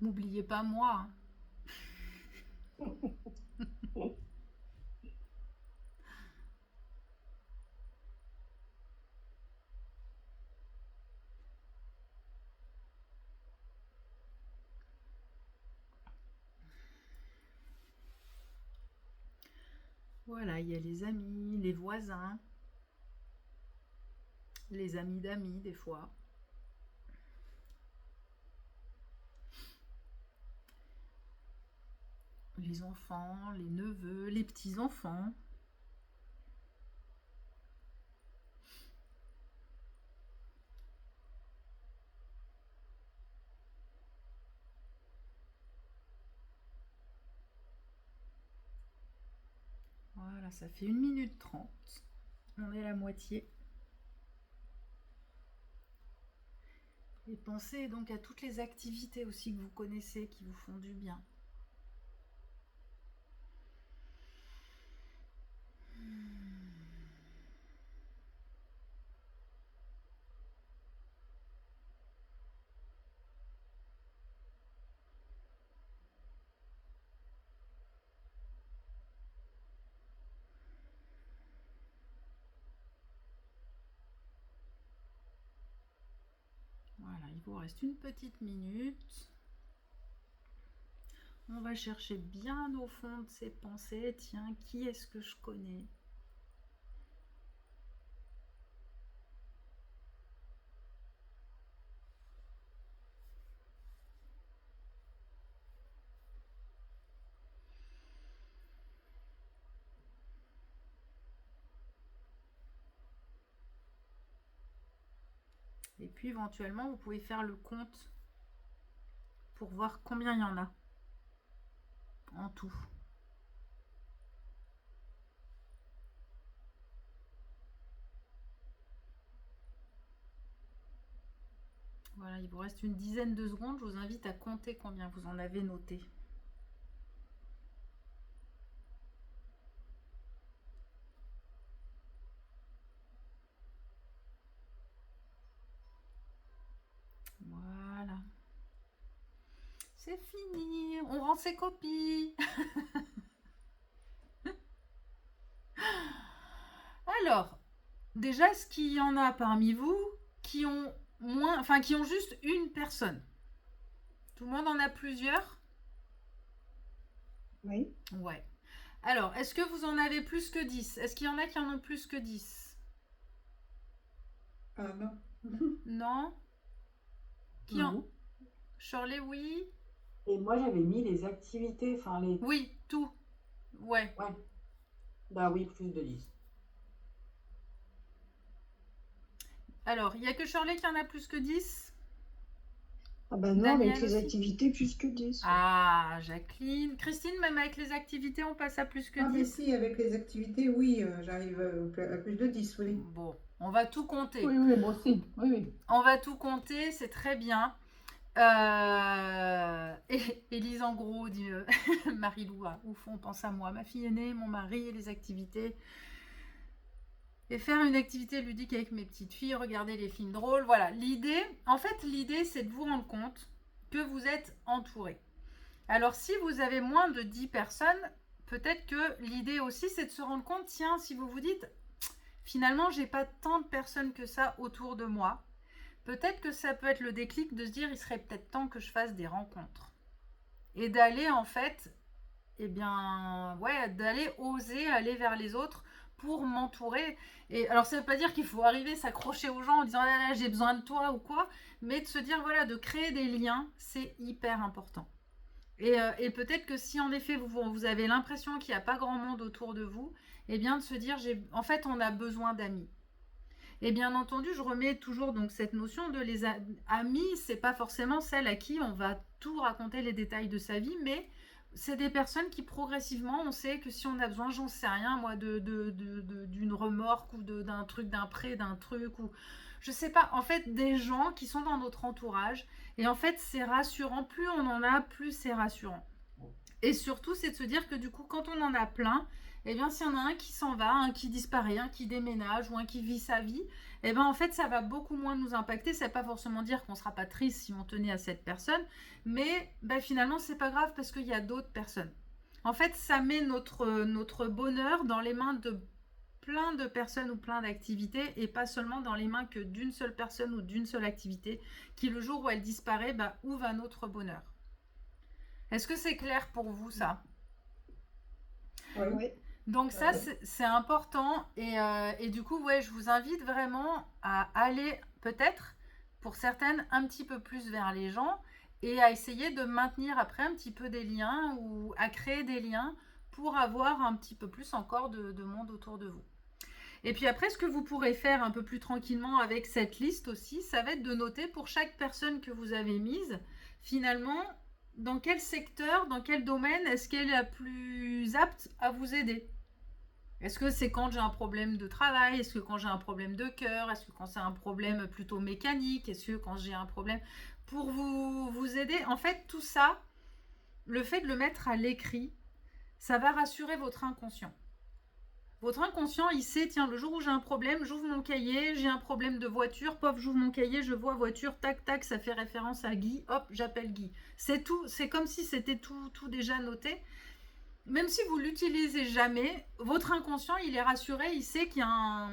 N'oubliez pas moi. Voilà, il y a les amis, les voisins, les amis d'amis des fois. Les enfants, les neveux, les petits-enfants. Voilà, ça fait 1 minute 30. On est à la moitié. Et pensez donc à toutes les activités aussi que vous connaissez, qui vous font du bien. Voilà, il vous reste une petite minute. On va chercher bien au fond de ses pensées. Tiens, qui est-ce que je connais? Et puis éventuellement, vous pouvez faire le compte pour voir combien il y en a en tout. Voilà, il vous reste une dizaine de secondes. Je vous invite à compter combien vous en avez noté. Voilà. C'est fini. On rend ses copies. Alors, déjà, est-ce qu'il y en a parmi vous qui ont qui ont juste une personne? Tout le monde en a plusieurs? Oui. Ouais. Alors, est-ce que vous en avez plus que 10? Est-ce qu'il y en a qui en ont plus que 10? Ah non. Non? Qui en... Shirley, oui? Et moi, j'avais mis les activités, enfin les... Oui, tout. Ouais. Ouais. Bah oui, plus de 10. Alors, il n'y a que Shirley qui en a plus que 10? Ah ben non, Daniel avec les aussi. activités, plus que 10. Ah, Jacqueline. Christine, même avec les activités, on passe à plus que Ah, mais 10. si, avec les activités, oui, j'arrive à plus de 10, oui. Bon, on va tout compter. Oui, oui, moi aussi. Oui, oui. On va tout compter, c'est très bien. Élise en gros dit Marie-Lou, au fond, pense à moi, ma fille aînée, mon mari, les activités. Et faire une activité ludique avec mes petites filles, regarder les films drôles. Voilà, l'idée, c'est de vous rendre compte que vous êtes entouré. Alors, si vous avez moins de 10 personnes, peut-être que l'idée aussi, c'est de se rendre compte, tiens, si vous vous dites, finalement, j'ai pas tant de personnes que ça autour de moi, peut-être que ça peut être le déclic de se dire, il serait peut-être temps que je fasse des rencontres. Et d'aller, en fait, d'aller oser aller vers les autres pour m'entourer. Et alors, ça veut pas dire qu'il faut arriver, s'accrocher aux gens en disant, ah là, j'ai besoin de toi ou quoi, mais de se dire, voilà, de créer des liens, c'est hyper important. Et peut-être que si en effet vous avez l'impression qu'il n'y a pas grand monde autour de vous, eh bien de se dire, en fait on a besoin d'amis. Et bien entendu, je remets toujours donc cette notion de amis, c'est pas forcément celle à qui on va tout raconter les détails de sa vie, mais c'est des personnes qui progressivement, on sait que si on a besoin, j'en sais rien moi, d'une remorque ou d'un truc, d'un prêt, d'un truc, ou je sais pas, en fait des gens qui sont dans notre entourage, et en fait c'est rassurant, plus on en a, plus c'est rassurant. Et surtout, c'est de se dire que du coup, quand on en a plein, eh bien, s'il y en a un qui s'en va, un qui disparaît, un qui déménage ou un qui vit sa vie, eh bien, en fait, ça va beaucoup moins nous impacter. Ça ne veut pas forcément dire qu'on ne sera pas triste si on tenait à cette personne, mais finalement, c'est pas grave parce qu'il y a d'autres personnes. En fait, ça met notre bonheur dans les mains de plein de personnes ou plein d'activités et pas seulement dans les mains que d'une seule personne ou d'une seule activité qui, le jour où elle disparaît, où va notre bonheur? Est-ce que c'est clair pour vous, ça? Oui. Oui. Donc ça, c'est important. Et du coup, ouais, je vous invite vraiment à aller peut-être, pour certaines, un petit peu plus vers les gens et à essayer de maintenir après un petit peu des liens ou à créer des liens pour avoir un petit peu plus encore de monde autour de vous. Et puis après, ce que vous pourrez faire un peu plus tranquillement avec cette liste aussi, ça va être de noter pour chaque personne que vous avez mise, finalement, dans quel secteur, dans quel domaine est-ce qu'elle est la plus apte à vous aider? Est-ce que c'est quand j'ai un problème de travail? Est-ce que quand j'ai un problème de cœur? Est-ce que quand c'est un problème plutôt mécanique? Est-ce que quand j'ai un problème pour vous aider? En fait, tout ça, le fait de le mettre à l'écrit, ça va rassurer votre inconscient. Votre inconscient, il sait, tiens, le jour où j'ai un problème, j'ouvre mon cahier, j'ai un problème de voiture, pop, j'ouvre mon cahier, je vois voiture, tac, tac, ça fait référence à Guy, hop, j'appelle Guy. C'est tout, c'est comme si c'était tout déjà noté. Même si vous l'utilisez jamais, votre inconscient, il est rassuré, il sait qu'il y a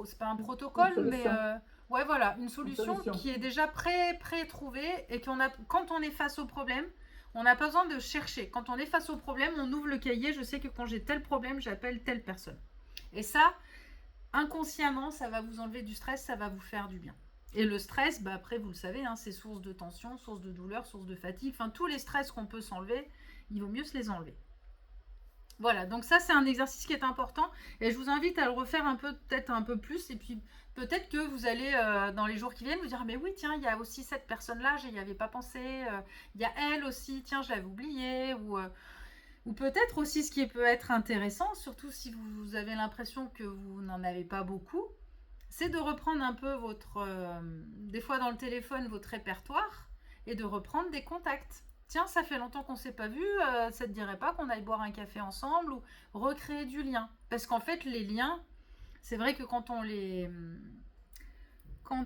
c'est pas un protocole, mais ouais, voilà, une solution qui est déjà pré-trouvée et quand on est face au problème, on n'a pas besoin de chercher. Quand on est face au problème, on ouvre le cahier, je sais que quand j'ai tel problème, j'appelle telle personne. Et ça, inconsciemment, ça va vous enlever du stress, ça va vous faire du bien. Et le stress, après, vous le savez, c'est source de tension, source de douleur, source de fatigue. Enfin, tous les stress qu'on peut s'enlever, il vaut mieux se les enlever. Voilà, donc ça, c'est un exercice qui est important. Et je vous invite à le refaire peut-être un peu plus. Et puis, peut-être que vous allez, dans les jours qui viennent, vous dire, mais oui, tiens, il y a aussi cette personne-là, je n'y avais pas pensé. Il y a elle aussi, tiens, je l'avais oubliée. Ou peut-être aussi, ce qui peut être intéressant, surtout si vous avez l'impression que vous n'en avez pas beaucoup, c'est de reprendre un peu des fois dans le téléphone, votre répertoire et de reprendre des contacts. Tiens, ça fait longtemps qu'on ne s'est pas vu, ça te dirait pas qu'on aille boire un café ensemble ou recréer du lien? Parce qu'en fait, les liens, c'est vrai que quand on les... Comment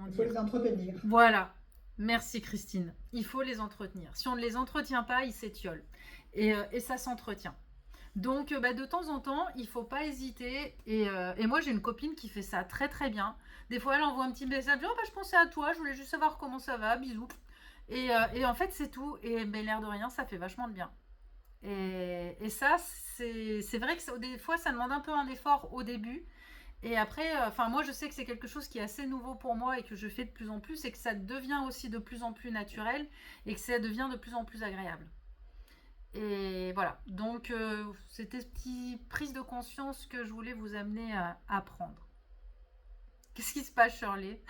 Il faut dire? les entretenir. Voilà. Merci Christine. Il faut les entretenir. Si on ne les entretient pas, ils s'étiolent. Et ça s'entretient. Donc, de temps en temps, il ne faut pas hésiter. Et moi, j'ai une copine qui fait ça très très bien. Des fois, elle envoie un petit message. Oh, je pensais à toi, je voulais juste savoir comment ça va. Bisous. Et en fait, c'est tout. Et l'air de rien, ça fait vachement de bien. Et ça, c'est vrai que des fois, ça demande un peu un effort au début. Et après, moi, je sais que c'est quelque chose qui est assez nouveau pour moi et que je fais de plus en plus. Et que ça devient aussi de plus en plus naturel. Et que ça devient de plus en plus agréable. Et voilà, donc c'était cette petite prise de conscience que je voulais vous amener à prendre. Qu'est-ce qui se passe, Shirley?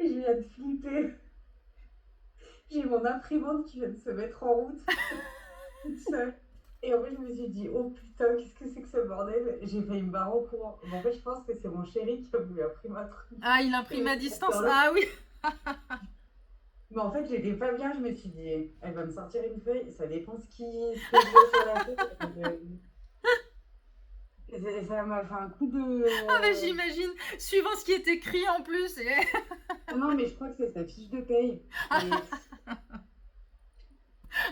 Je viens de flipper. J'ai mon imprimante qui vient de se mettre en route. Toute seule. Et en fait, je me suis dit, oh putain, qu'est-ce que c'est que ce bordel? J'ai failli me barrer en courant. Mais en fait, je pense que c'est mon chéri qui a voulu imprimer un truc. Ah, il imprime à distance. Ah oui. Mais en fait, j'étais pas bien. Je me suis dit, elle va me sortir une feuille. Ça dépend ce que je vois sur la feuille. Ça m'a fait un coup de. Ah bah j'imagine, suivant ce qui est écrit en plus. Non, mais je crois que c'est sa fiche de paye. Et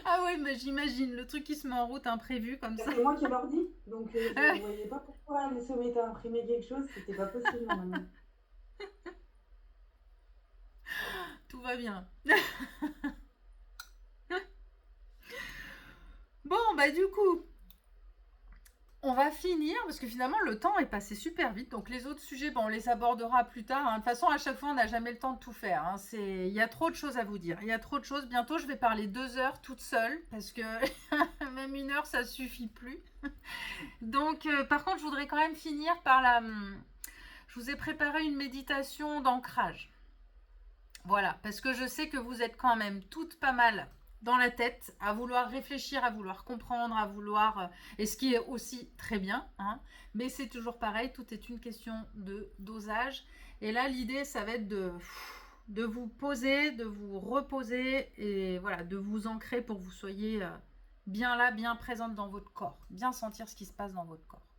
Ah ouais, bah j'imagine, le truc qui se met en route imprévu comme ça. c'est moi qui leur dis. Donc, je ne voyais pas pourquoi elle se mettait à imprimer quelque chose. C'était pas possible normalement. Tout va bien. Bon, bah du coup, on va finir, parce que finalement, le temps est passé super vite. Donc les autres sujets, bon, on les abordera plus tard, hein. De toute façon, à chaque fois, on n'a jamais le temps de tout faire, hein. Il y a trop de choses à vous dire. Il y a trop de choses. Bientôt, je vais parler 2 heures toute seule, parce que même 1 heure, ça suffit plus. Donc, par contre, je voudrais quand même finir par la... Je vous ai préparé une méditation d'ancrage. Voilà, parce que je sais que vous êtes quand même toutes pas mal dans la tête, à vouloir réfléchir, à vouloir comprendre, à vouloir... et ce qui est aussi très bien, hein, mais c'est toujours pareil, tout est une question de dosage. Et là, l'idée, ça va être de vous poser, de vous reposer, et voilà, de vous ancrer pour que vous soyez bien là, bien présente dans votre corps, bien sentir ce qui se passe dans votre corps.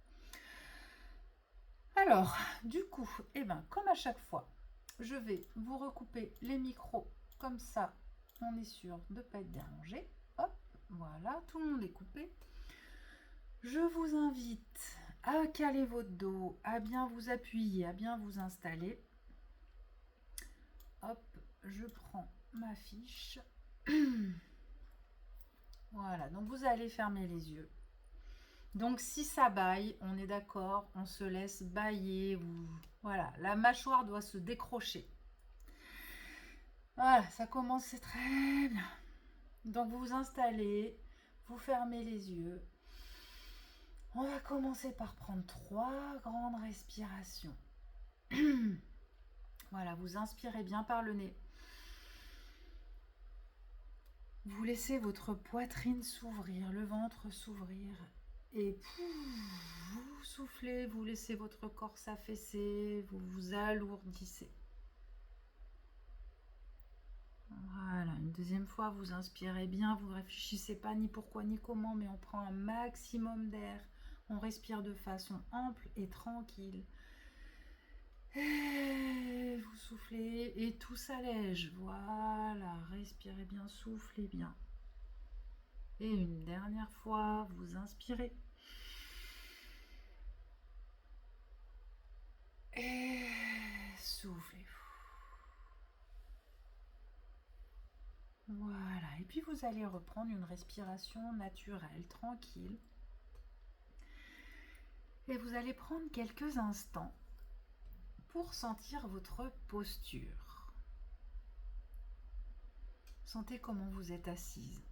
Alors, du coup, eh ben, comme à chaque fois, je vais vous recouper les micros comme ça. On est sûr de ne pas être dérangé. Hop, voilà, tout le monde est coupé. Je vous invite à caler votre dos, à bien vous appuyer, à bien vous installer. Hop, je prends ma fiche. Voilà, donc vous allez fermer les yeux. Donc si ça bâille, on est d'accord, on se laisse bâiller. Voilà, la mâchoire doit se décrocher. Voilà, ça commence, c'est très bien. Donc vous vous installez, vous fermez les yeux. On va commencer par prendre 3 grandes respirations. Voilà, vous inspirez bien par le nez. Vous laissez votre poitrine s'ouvrir, le ventre s'ouvrir. Et vous soufflez, vous laissez votre corps s'affaisser, vous vous alourdissez. Voilà, une deuxième fois, vous inspirez bien, vous ne réfléchissez pas ni pourquoi ni comment, mais on prend un maximum d'air. On respire de façon ample et tranquille. Et vous soufflez et tout s'allège. Voilà, respirez bien, soufflez bien. Et une dernière fois, vous inspirez. Et soufflez. Voilà, et puis vous allez reprendre une respiration naturelle, tranquille. Et vous allez prendre quelques instants pour sentir votre posture. Sentez comment vous êtes assise.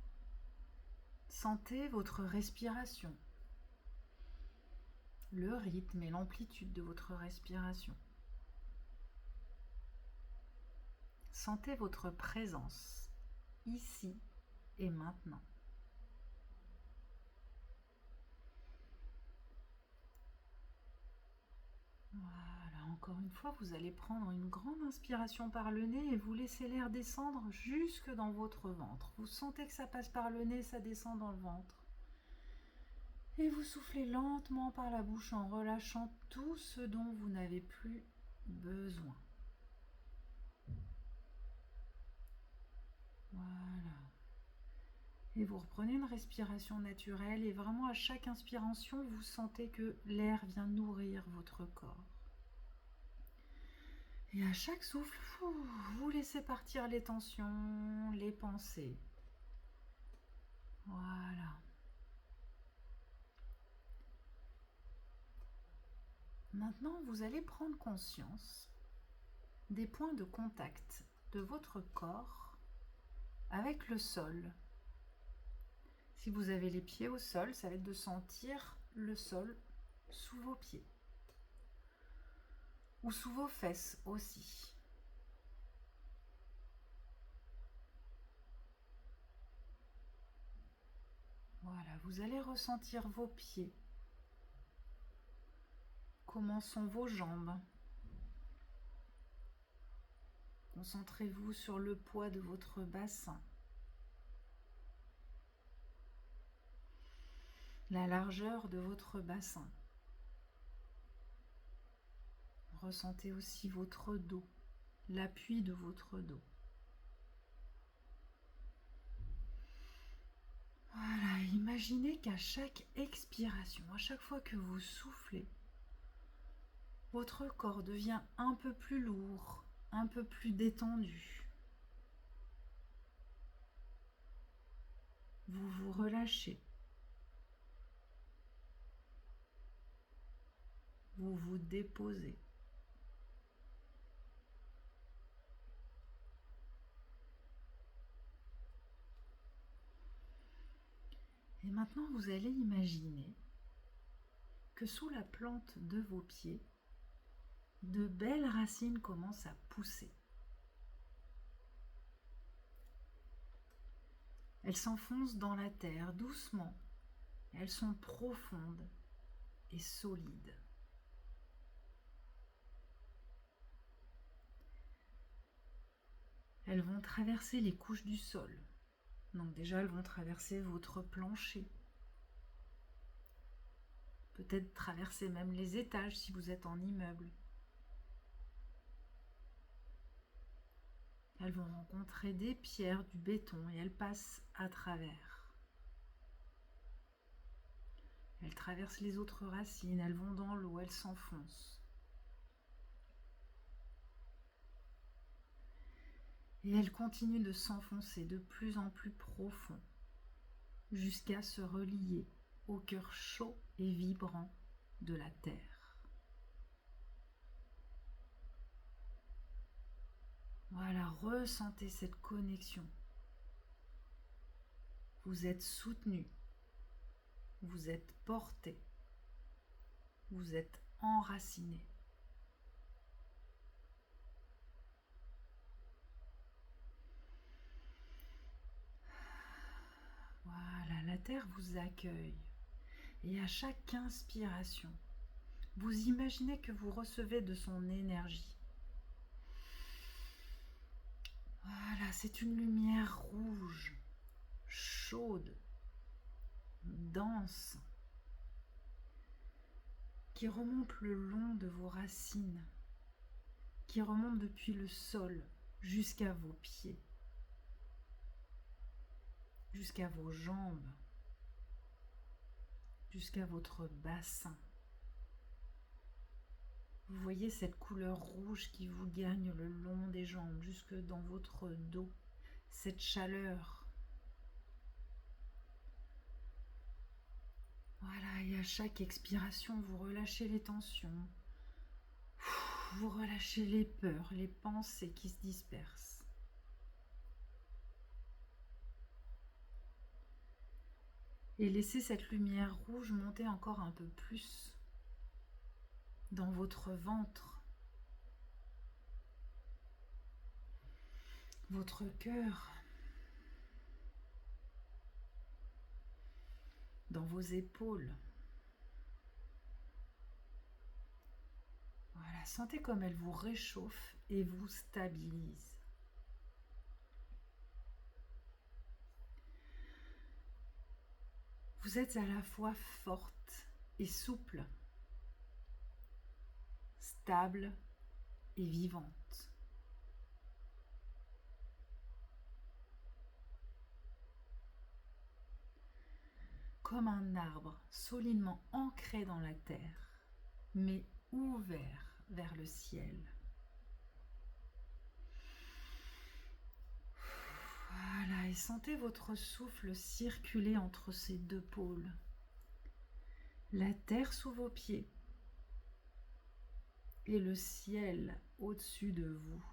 Sentez votre respiration, le rythme et l'amplitude de votre respiration. Sentez votre présence, ici et maintenant. Voilà, encore une fois, vous allez prendre une grande inspiration par le nez et vous laissez l'air descendre jusque dans votre ventre. Vous sentez que ça passe par le nez, ça descend dans le ventre. Et vous soufflez lentement par la bouche en relâchant tout ce dont vous n'avez plus besoin. Voilà. Et vous reprenez une respiration naturelle et vraiment à chaque inspiration, vous sentez que l'air vient nourrir votre corps. Et à chaque souffle, vous laissez partir les tensions, les pensées. Voilà. Maintenant, vous allez prendre conscience des points de contact de votre corps avec le sol. Si vous avez les pieds au sol, ça va être de sentir le sol sous vos pieds ou sous vos fesses aussi. Voilà, vous allez ressentir vos pieds. Comment sont vos jambes? Concentrez-vous sur le poids de votre bassin. La largeur de votre bassin. Ressentez aussi votre dos, l'appui de votre dos. Voilà, imaginez qu'à chaque expiration, à chaque fois que vous soufflez, votre corps devient un peu plus lourd, un peu plus détendu. Vous vous relâchez. Vous vous déposez. Et maintenant, vous allez imaginer que sous la plante de vos pieds, de belles racines commencent à pousser. Elles s'enfoncent dans la terre doucement. Elles sont profondes et solides. Elles vont traverser les couches du sol. Donc déjà, elles vont traverser votre plancher. Peut-être traverser même les étages si vous êtes en immeuble. Elles vont rencontrer des pierres, du béton et elles passent à travers. Elles traversent les autres racines, elles vont dans l'eau, elles s'enfoncent. Et elles continuent de s'enfoncer de plus en plus profond jusqu'à se relier au cœur chaud et vibrant de la terre. Voilà, ressentez cette connexion. Vous êtes soutenu, vous êtes porté, vous êtes enraciné. Voilà, la terre vous accueille. Et à chaque inspiration, vous imaginez que vous recevez de son énergie. Voilà, c'est une lumière rouge, chaude, dense, qui remonte le long de vos racines, qui remonte depuis le sol jusqu'à vos pieds, jusqu'à vos jambes, jusqu'à votre bassin. Vous voyez cette couleur rouge qui vous gagne le long des jambes, jusque dans votre dos, cette chaleur. Voilà, et à chaque expiration, vous relâchez les tensions, vous relâchez les peurs, les pensées qui se dispersent. Et laissez cette lumière rouge monter encore un peu plus dans votre ventre, votre cœur, dans vos épaules. Voilà, sentez comme elle vous réchauffe et vous stabilise. Vous êtes à la fois forte et souple, stable et vivante. Comme un arbre solidement ancré dans la terre, mais ouvert vers le ciel. Voilà, et sentez votre souffle circuler entre ces deux pôles. La terre sous vos pieds et le ciel au-dessus de vous.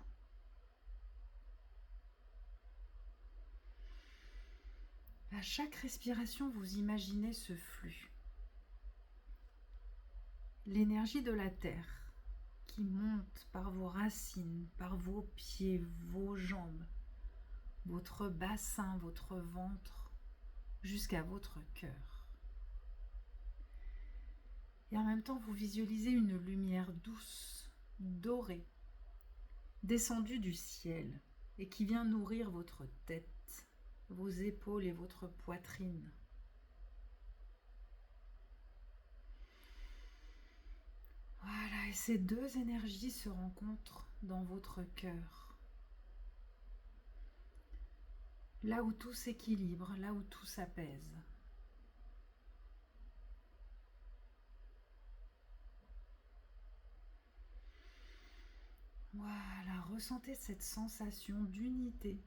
À chaque respiration, vous imaginez ce flux. L'énergie de la terre qui monte par vos racines, par vos pieds, vos jambes, votre bassin, votre ventre, jusqu'à votre cœur. Et en même temps, vous visualisez une lumière douce, dorée, descendue du ciel et qui vient nourrir votre tête, vos épaules et votre poitrine. Voilà, et ces deux énergies se rencontrent dans votre cœur. Là où tout s'équilibre, là où tout s'apaise. Voilà, ressentez cette sensation d'unité.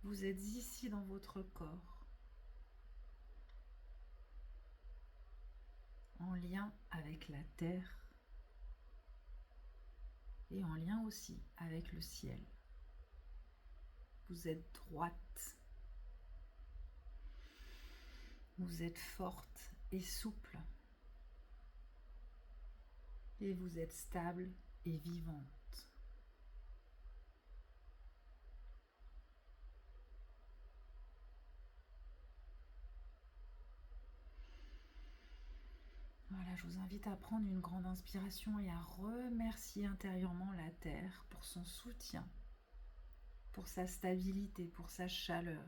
Vous êtes ici dans votre corps, en lien avec la terre et en lien aussi avec le ciel. Vous êtes droite, vous êtes forte et souple, et vous êtes stable et vivante. Voilà, je vous invite à prendre une grande inspiration et à remercier intérieurement la Terre pour son soutien, pour sa stabilité, pour sa chaleur.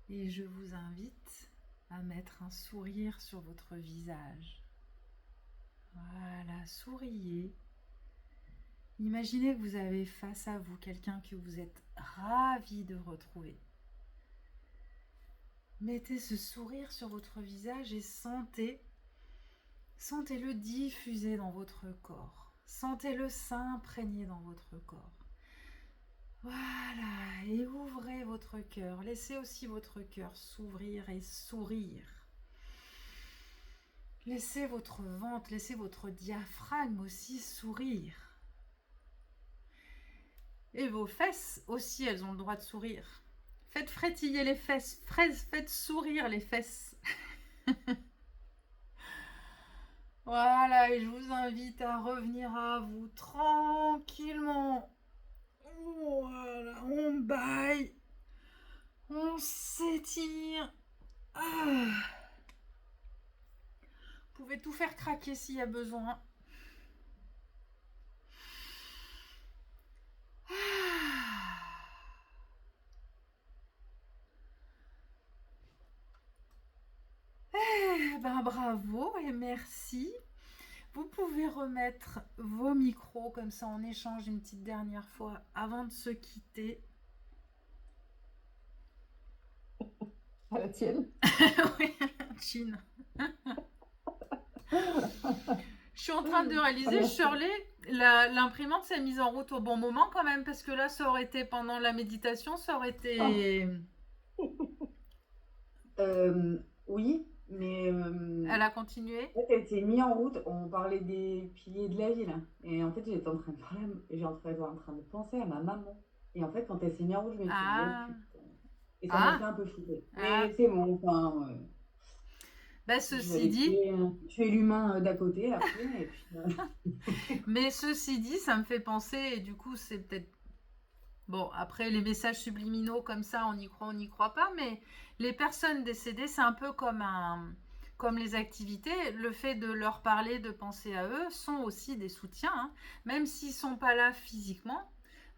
Et je vous invite à mettre un sourire sur votre visage. Voilà, souriez. Imaginez que vous avez face à vous quelqu'un que vous êtes ravi de retrouver. Mettez ce sourire sur votre visage et sentez-le diffuser dans votre corps. Sentez-le s'imprégner dans votre corps. Voilà, et ouvrez votre cœur. Laissez aussi votre cœur s'ouvrir et sourire. Laissez votre ventre, laissez votre diaphragme aussi sourire. Et vos fesses aussi, elles ont le droit de sourire. Faites frétiller les fesses, faites sourire les fesses. Voilà, et je vous invite à revenir à vous tranquillement. Voilà, on baille, on s'étire. Ah. Vous pouvez tout faire craquer s'il y a besoin. Ben bravo et merci. Vous pouvez remettre vos micros comme ça on échange une petite dernière fois avant de se quitter. À la tienne. Oui, Chine. Je suis en train de réaliser, Shirley, l'imprimante s'est mise en route au bon moment quand même, parce que là, ça aurait été pendant la méditation, ça aurait été... Oui, mais Elle a continué. en fait, elle s'est mise en route. On parlait des piliers de la ville. Et en fait, j'étais en train de penser à ma maman. Et en fait, quand elle s'est mise en route, je me suis dit, Ah. oh putain. Et ça m'a fait un peu flipper. Ah. Mais c'est bon, enfin. Bah, ceci dit... tuer l'humain d'à côté après. Et puis, Mais ceci dit, ça me fait penser, et du coup, c'est peut-être... Bon, après, les messages subliminaux comme ça, on n'y croit pas, mais les personnes décédées, c'est un peu comme les activités. Le fait de leur parler, de penser à eux, sont aussi des soutiens, hein. Même s'ils ne sont pas là physiquement,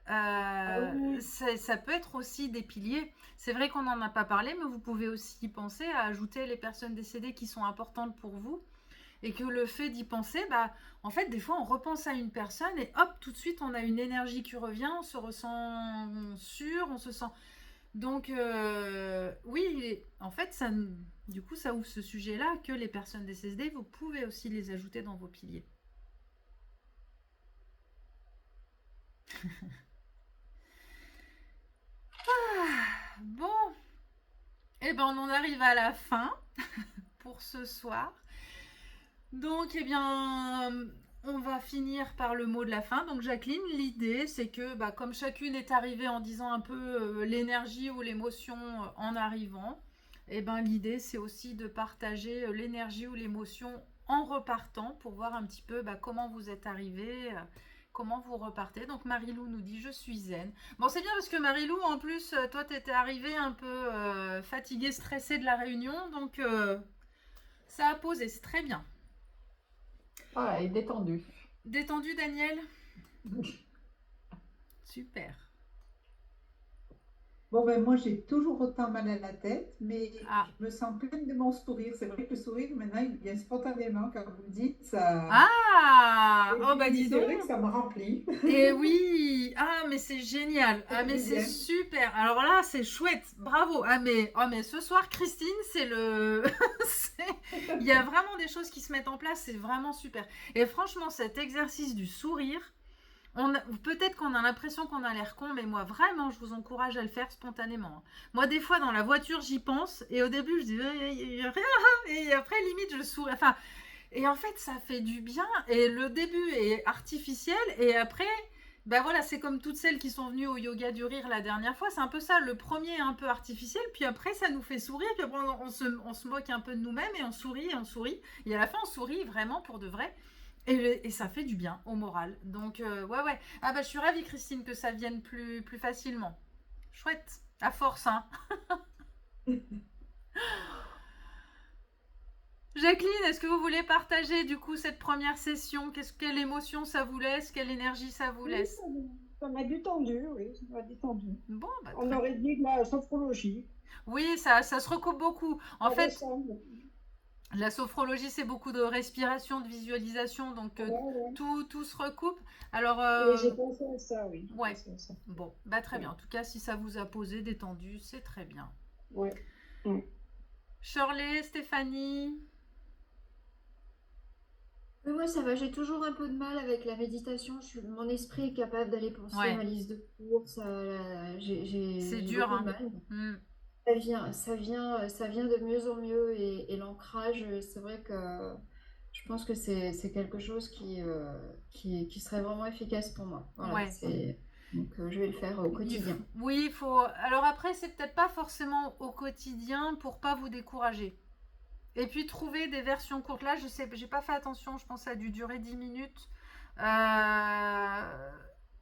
oui. ça peut être aussi des piliers. C'est vrai qu'on n'en a pas parlé, mais vous pouvez aussi penser à ajouter les personnes décédées qui sont importantes pour vous. Et que le fait d'y penser, bah, en fait, des fois, on repense à une personne et hop, tout de suite, on a une énergie qui revient, on se ressent sûr, on se sent... Donc, oui, en fait, ça, du coup, ça ouvre ce sujet-là que les personnes décédées, vous pouvez aussi les ajouter dans vos piliers. Bon, eh ben, on en arrive à la fin pour ce soir. Donc, eh bien, on va finir par le mot de la fin. Donc, Jacqueline, l'idée, c'est que, bah, comme chacune est arrivée en disant un peu l'énergie ou l'émotion en arrivant, eh ben, l'idée, c'est aussi de partager l'énergie ou l'émotion en repartant pour voir un petit peu bah, comment vous êtes arrivé, comment vous repartez. Donc Marilou nous dit je suis zen. Bon, c'est bien parce que Marilou, en plus, toi, t'étais arrivée un peu fatiguée, stressée de la réunion, donc ça a posé, c'est très bien. Voilà, et détendu. Détendu, Daniel? Super. Bon, ben moi, j'ai toujours autant mal à la tête, mais Ah. je me sens pleine de mon sourire. C'est vrai que le sourire, maintenant, il vient spontanément. Quand vous le dites, ça... Ah! Et Oh, bah puis, dis c'est vrai donc! que ça me remplit. Et oui! Ah, mais c'est génial! Ça Ah, mais fait c'est bien. super! Alors là, c'est chouette! Bravo! Ah, mais ce soir, Christine, c'est le... Il y a vraiment des choses qui se mettent en place, c'est vraiment super. Et franchement, cet exercice du sourire, peut-être qu'on a l'impression qu'on a l'air con, mais moi, vraiment, je vous encourage à le faire spontanément. Moi, des fois, dans la voiture, j'y pense, et au début, je dis... Et après, limite, je souris. Enfin, et en fait, ça fait du bien, et le début est artificiel, et après... Ben voilà, c'est comme toutes celles qui sont venues au yoga du rire la dernière fois, c'est un peu ça, le premier est un peu artificiel, puis après ça nous fait sourire, puis après on se moque un peu de nous-mêmes et on sourit, et à la fin on sourit vraiment pour de vrai, et ça fait du bien au moral. Donc ouais, ah bah je suis ravie Christine que ça vienne plus facilement. Chouette, à force hein. Jacqueline, est-ce que vous voulez partager du coup cette première session? Quelle émotion ça vous laisse? Quelle énergie ça vous Oui, laisse? ça m'a détendu, oui, ça m'a détendu. Bon, bah, On très... aurait dit de la sophrologie. Oui, ça se recoupe beaucoup. En Ça fait, ressemble. la sophrologie, c'est beaucoup de respiration, de visualisation, donc Ouais, ouais. tout se recoupe. Alors, Et j'ai pensé à ça, oui. J'ai ouais, pensé à ça. bon, bah très Ouais. bien. En tout cas, si ça vous a posé, détendu, c'est très bien. Ouais. Mm. Shirley, Stéphanie, Mais moi, ça va, j'ai toujours un peu de mal avec la méditation. Mon esprit est capable d'aller penser Ouais. à ma liste de courses. c'est J'ai dur, beaucoup de hein. mal. Ça vient de mieux en mieux. Et l'ancrage, c'est vrai que je pense que c'est quelque chose qui serait vraiment efficace pour moi. Voilà, Ouais. donc je vais le faire au quotidien. Oui, il faut. Alors après, c'est peut-être pas forcément au quotidien pour pas vous décourager. Et puis trouver des versions courtes. Là, je sais, j'ai pas fait attention, je pense que ça a dû durer 10 minutes.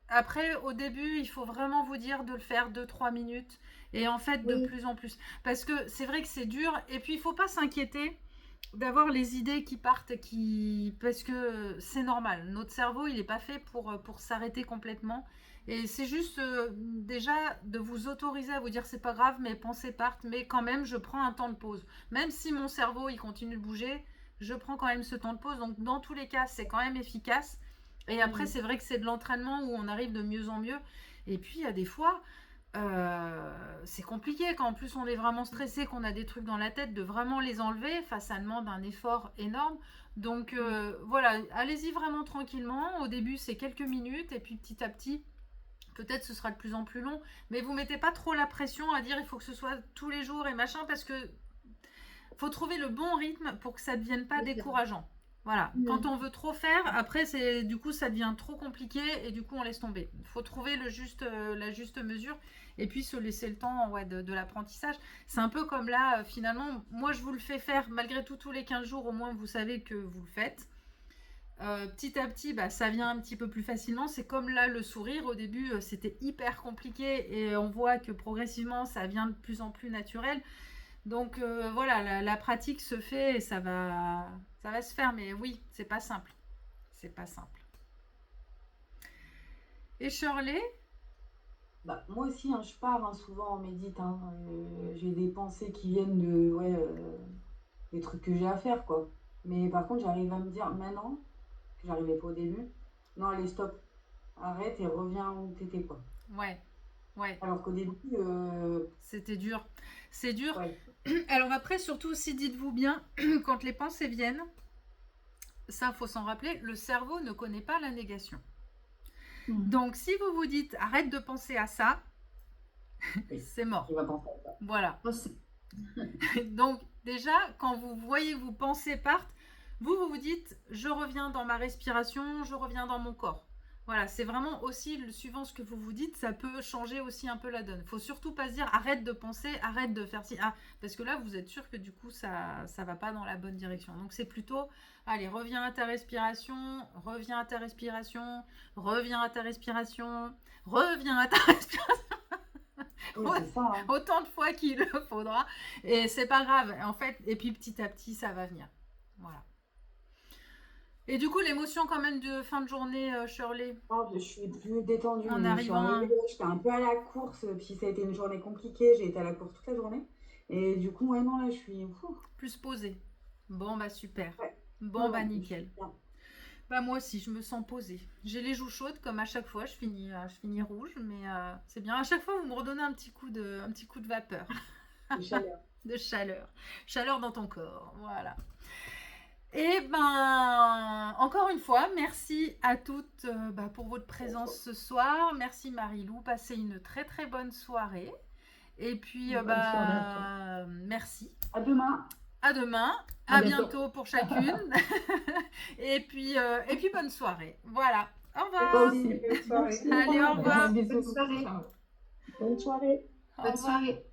Après, au début, il faut vraiment vous dire de le faire 2-3 minutes. Et en fait, de Oui. plus en plus. Parce que c'est vrai que c'est dur. Et puis, il faut pas s'inquiéter d'avoir les idées qui partent. Parce que c'est normal. Notre cerveau, il n'est pas fait pour s'arrêter complètement. Et c'est juste déjà de vous autoriser à vous dire c'est pas grave, mes pensées partent, mais quand même je prends un temps de pause. Même si mon cerveau il continue de bouger, je prends quand même ce temps de pause. Donc dans tous les cas, c'est quand même efficace. Et après, c'est vrai que c'est de l'entraînement où on arrive de mieux en mieux. Et puis il y a des fois, c'est compliqué quand en plus on est vraiment stressé, qu'on a des trucs dans la tête, de vraiment les enlever. Enfin, ça demande un effort énorme. Donc voilà, allez-y vraiment tranquillement. Au début, c'est quelques minutes et puis petit à petit. Peut-être ce sera de plus en plus long, mais vous mettez pas trop la pression à dire il faut que ce soit tous les jours et machin, parce que faut trouver le bon rythme pour que ça ne devienne pas décourageant. Voilà, quand on veut trop faire, après du coup ça devient trop compliqué et du coup on laisse tomber. Il faut trouver la juste mesure et puis se laisser le temps de l'apprentissage. C'est un peu comme là, finalement, moi je vous le fais faire malgré tout tous les 15 jours, au moins vous savez que vous le faites. Petit à petit, ça vient un petit peu plus facilement. C'est comme là le sourire. Au début, c'était hyper compliqué et on voit que progressivement, ça vient de plus en plus naturel. Donc voilà, la pratique se fait et ça va se faire. Mais oui, c'est pas simple. C'est pas simple. Et Shirley? Bah, moi aussi, hein, je pars hein, souvent en médite. Hein, j'ai des pensées qui viennent de des trucs que j'ai à faire, quoi. Mais par contre, j'arrive à me dire maintenant, que j'arrivais pas au début, non, allez, stop, arrête et reviens où t'étais, quoi. Ouais. Alors qu'au début, c'était dur. C'est dur. ouais. Alors après, surtout aussi, dites-vous bien, quand les pensées viennent, ça, faut s'en rappeler, le cerveau ne connaît pas la négation. Donc, si vous vous dites, arrête de penser à ça, c'est mort. Il va penser à ça. Voilà. Donc, déjà, quand vous voyez vos pensées partent, vous vous dites, je reviens dans ma respiration, je reviens dans mon corps. Voilà, c'est vraiment aussi, suivant ce que vous vous dites, ça peut changer aussi un peu la donne. Faut surtout pas se dire arrête de penser, arrête de faire ci, parce que là vous êtes sûr que du coup ça va pas dans la bonne direction. Donc c'est plutôt, allez, reviens à ta respiration, reviens à ta respiration, reviens à ta respiration, reviens à ta respiration, Oui, c'est ça, hein. autant de fois qu'il le faudra, et c'est pas grave, en fait, et puis petit à petit ça va venir. Voilà. Et du coup, l'émotion quand même de fin de journée, Shirley, Oh, je suis plus détendue. en Je suis arrivant à... arrivée, j'étais un peu à la course, puis ça a été une journée compliquée. J'ai été à la course toute la journée. Et du coup, ouais, non, là, je suis. Plus posée. Bon, bah super. Ouais. Bon, Ouais, bah ouais, je suis nickel. bien. Bah moi aussi, je me sens posée. J'ai les joues chaudes comme à chaque fois, je finis rouge, mais c'est bien. À chaque fois, vous me redonnez un petit coup de vapeur, De chaleur. de chaleur. Chaleur dans ton corps, voilà. Et ben, encore une fois, merci à toutes pour votre présence ce soir. Merci Marie-Lou, passez une très très bonne soirée. Et puis, Bonne soirée à toi. merci. À demain. À demain, À à bientôt. bientôt pour chacune. et puis bonne soirée. Voilà. Au Toi revoir. aussi. Bonne soirée. Allez, au revoir. Bisous. Bonne soirée. Ciao. Bonne soirée. Au Bonne revoir. soirée.